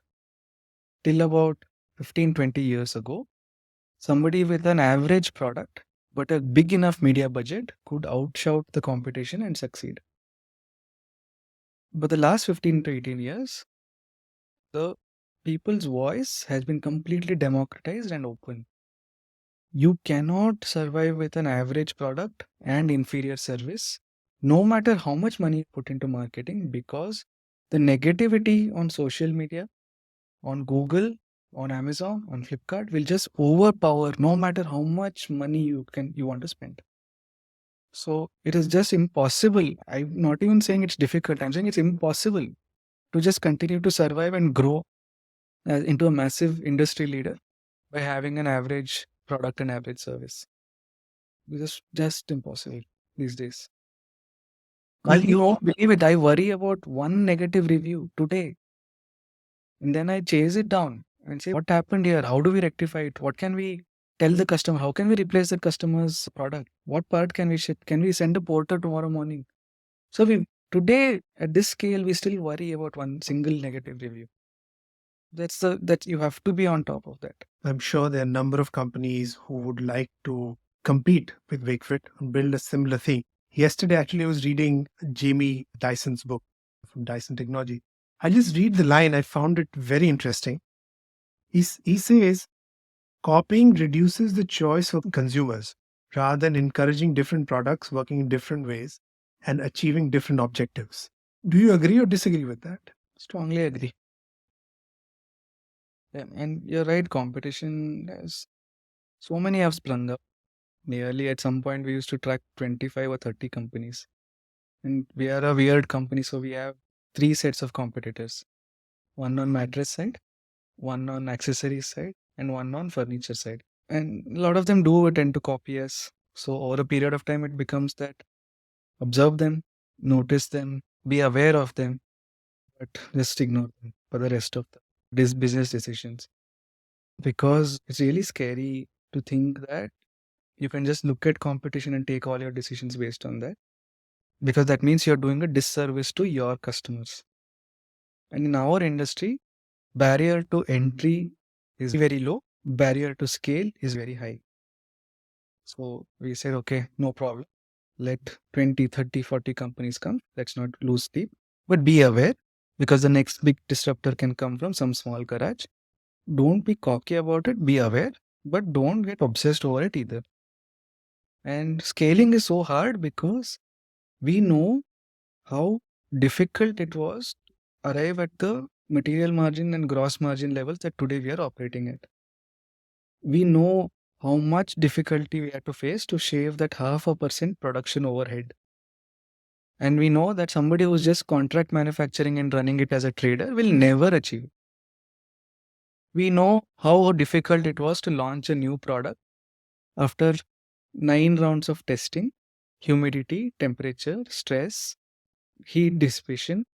Till about 15, 20 years ago, somebody with an average product but a big enough media budget could outshout the competition and succeed. But the last 15 to 18 years, the people's voice has been completely democratized and open. You cannot survive with an average product and inferior service, no matter how much money you put into marketing, because the negativity on social media, on Google, on Amazon, on Flipkart will just overpower no matter how much money you want to spend. So it is just impossible. I'm not even saying it's difficult. I'm saying it's impossible to just continue to survive and grow into a massive industry leader by having an average product and average service. It's just impossible these days. You won't believe it. I worry about one negative review today, and then I chase it down and say, what happened here? How do we rectify it? What can we tell the customer? How can we replace the customer's product? What part can we ship? Can we send a porter tomorrow morning? So we today at this scale, we still worry about one single negative review. That you have to be on top of that. I'm sure there are a number of companies who would like to compete with Wakefit and build a similar thing. Yesterday, actually, I was reading Jamie Dyson's book from Dyson Technology. I just read the line. I found it very interesting. He says, copying reduces the choice for consumers rather than encouraging different products working in different ways and achieving different objectives. Do you agree or disagree with that? Strongly agree. Yeah, and you're right, competition has so many have sprung up. Nearly at some point we used to track 25 or 30 companies. And we are a weird company, so we have three sets of competitors. One on mattress side, one on accessories side, and one on furniture side. And a lot of them do tend to copy us. So over a period of time it becomes that observe them, notice them, be aware of them, but just ignore them for the rest of the business decisions. Because it's really scary to think that you can just look at competition and take all your decisions based on that, because that means you're doing a disservice to your customers. And in our industry, barrier to entry is very low, barrier to scale is very high. So we said, okay, no problem. Let 20, 30, 40 companies come. Let's not lose sleep, but be aware because the next big disruptor can come from some small garage. Don't be cocky about it, be aware, but don't get obsessed over it either. And scaling is so hard because we know how difficult it was to arrive at the material margin and gross margin levels that today we are operating at. We know how much difficulty we had to face to shave that 0.5% production overhead. And we know that somebody who's just contract manufacturing and running it as a trader will never achieve. We know how difficult it was to launch a new product after 9 rounds of testing, humidity, temperature, stress, heat dissipation,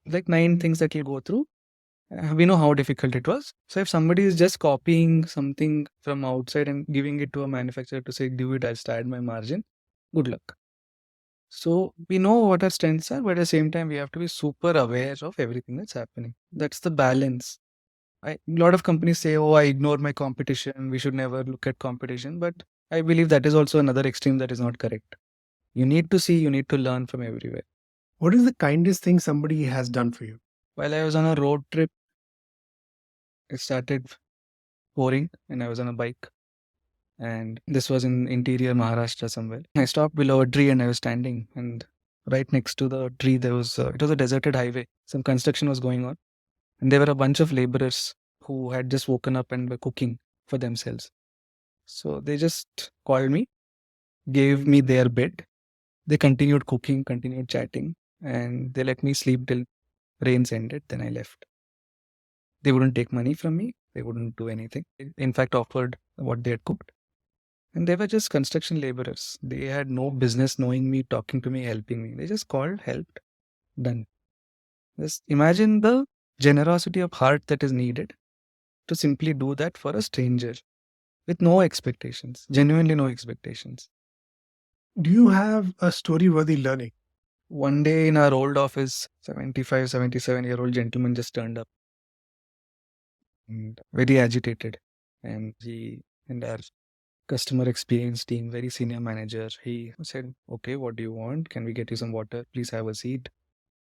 like 9 things that you'll go through. We know how difficult it was. So if somebody is just copying something from outside and giving it to a manufacturer to say, do it, I'll start my margin, good luck. So we know what our strengths are, but at the same time, we have to be super aware of everything that's happening. That's the balance. A lot of companies say, oh, I ignore my competition. We should never look at competition. But I believe that is also another extreme that is not correct. You need to see, you need to learn from everywhere. What is the kindest thing somebody has done for you? While I was on a road trip, it started pouring and I was on a bike. And this was in interior Maharashtra somewhere. I stopped below a tree and I was standing. And right next to the tree, there was, it was a deserted highway. Some construction was going on. And there were a bunch of laborers who had just woken up and were cooking for themselves. So they just called me, gave me their bed. They continued cooking, continued chatting, and they let me sleep till rains ended. Then I left. They wouldn't take money from me. They wouldn't do anything. In fact, offered what they had cooked. And they were just construction laborers. They had no business knowing me, talking to me, helping me. They just called, helped, done. Just imagine the generosity of heart that is needed to simply do that for a stranger with no expectations, genuinely no expectations. Do you have a story worthy learning? One day in our old office, 75, 77-year-old gentleman just turned up and very agitated. And he and our customer experience team, very senior manager, he said, okay, what do you want? Can we get you some water? Please have a seat.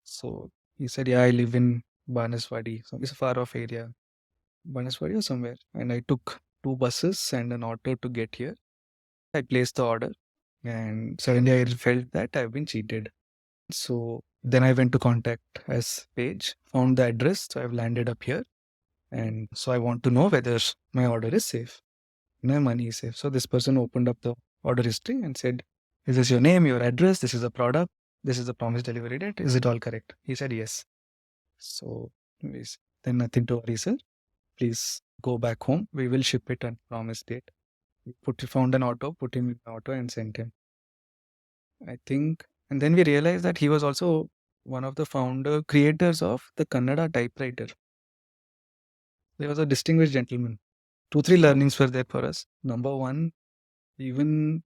So he said, yeah, I live in Banaswadi. So it's a far off area, Banaswadi or somewhere. And I took 2 buses and an auto to get here. I placed the order and suddenly I felt that I've been cheated. So then I went to contact as page, found the address. So I've landed up here. And so I want to know whether my order is safe. My money is safe. So this person opened up the order history and said, is this your name, your address? This is the product. This is the promised delivery date. Is it all correct? He said, yes. So then nothing to worry, sir. Please go back home. We will ship it on promised date. Found an auto, put him in the auto and sent him. I think, and then we realized that he was also one of the founder creators of the Kannada typewriter. He was a distinguished gentleman. 2, 3 learnings were there for us. Number one, even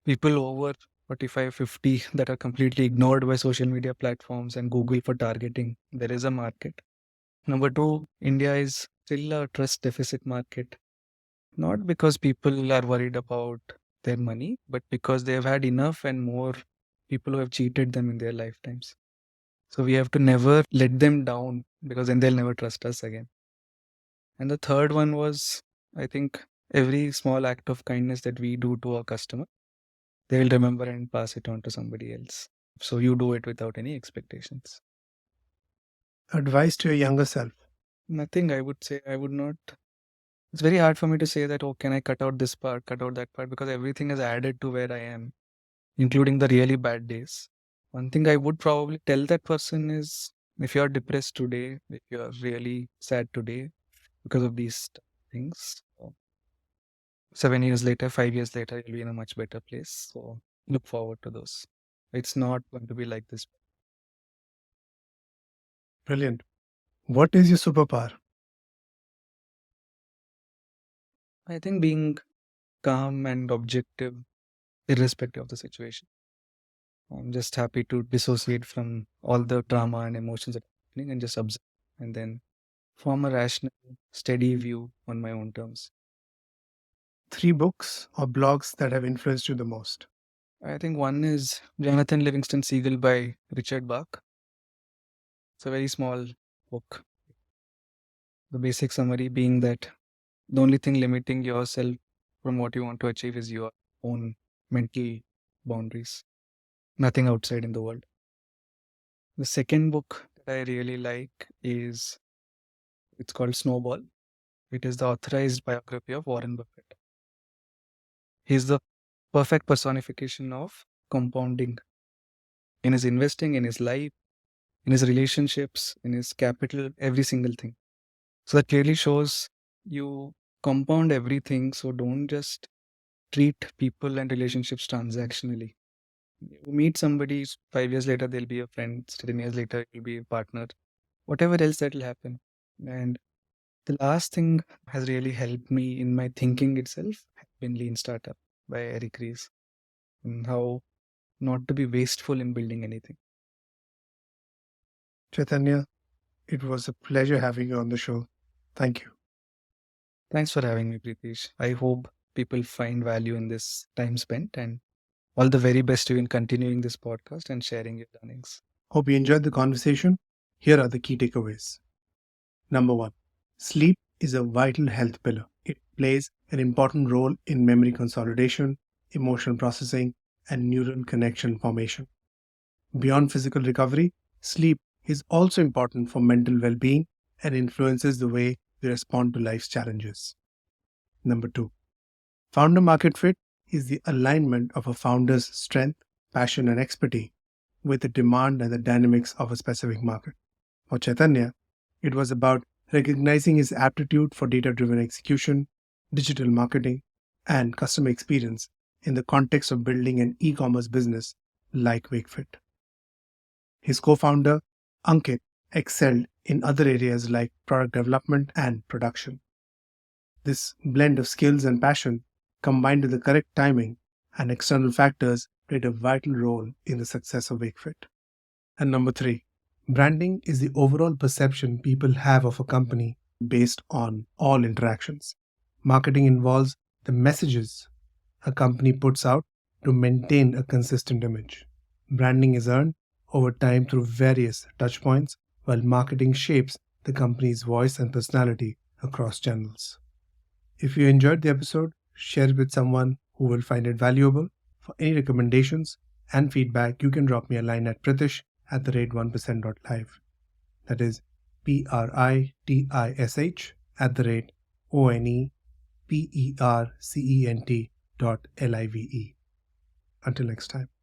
people over 45, 50 that are completely ignored by social media platforms and Google for targeting, there is a market. Number two, India is still a trust deficit market. Not because people are worried about their money, but because they have had enough and more people who have cheated them in their lifetimes. So we have to never let them down because then they'll never trust us again. And the third one was, I think, every small act of kindness that we do to a customer, they will remember and pass it on to somebody else. So you do it without any expectations. Advice to your younger self. Nothing, I would say. I would not. It's very hard for me to say that, oh, can I cut out this part, cut out that part, because everything is added to where I am, including the really bad days. One thing I would probably tell that person is if you're depressed today, if you're really sad today because of these things, 7 years later, 5 years later, you'll be in a much better place. So look forward to those. It's not going to be like this. Brilliant. What is your superpower? I think being calm and objective, irrespective of the situation. I'm just happy to dissociate from all the drama and emotions that are happening and just observe and then form a rational, steady view on my own terms. 3 books or blogs that have influenced you the most. I think one is Jonathan Livingston Seagull by Richard Bach. It's a very small book. The basic summary being that the only thing limiting yourself from what you want to achieve is your own mental boundaries, nothing outside in the world. The second book that I really like is it's called Snowball. It is the authorized biography of Warren Buffett. He's the perfect personification of compounding in his investing, in his life, in his relationships, in his capital, every single thing. So that clearly shows you compound everything. So don't just treat people and relationships transactionally. You meet somebody, 5 years later, they'll be a friend, 10 years later, you'll be a partner, whatever else that will happen. And the last thing has really helped me in my thinking itself has been Lean Startup by Eric Ries, and how not to be wasteful in building anything. Chaitanya, it was a pleasure having you on the show. Thank you. Thanks for having me, Pritish. I hope people find value in this time spent, and all the very best to you in continuing this podcast and sharing your learnings. Hope you enjoyed the conversation. Here are the key takeaways. Number 1. Sleep is a vital health pillar. It plays an important role in memory consolidation, emotional processing, and neural connection formation. Beyond physical recovery, sleep is also important for mental well being and influences the way we respond to life's challenges. Number 2. Founder market fit is the alignment of a founder's strength, passion, and expertise with the demand and the dynamics of a specific market. For Chaitanya, it was about recognizing his aptitude for data driven execution, digital marketing, and customer experience in the context of building an e commerce business like Wakefit. His co founder, Ankit, excelled in other areas like product development and production. This blend of skills and passion, combined with the correct timing and external factors, played a vital role in the success of Wakefit. And number 3, branding is the overall perception people have of a company based on all interactions. Marketing involves the messages a company puts out to maintain a consistent image. Branding is earned over time through various touchpoints, while marketing shapes the company's voice and personality across channels. If you enjoyed the episode, share it with someone who will find it valuable. For any recommendations and feedback, you can drop me a line at pritish@1%.live. That is PRITISH@onepercent.live. Until next time.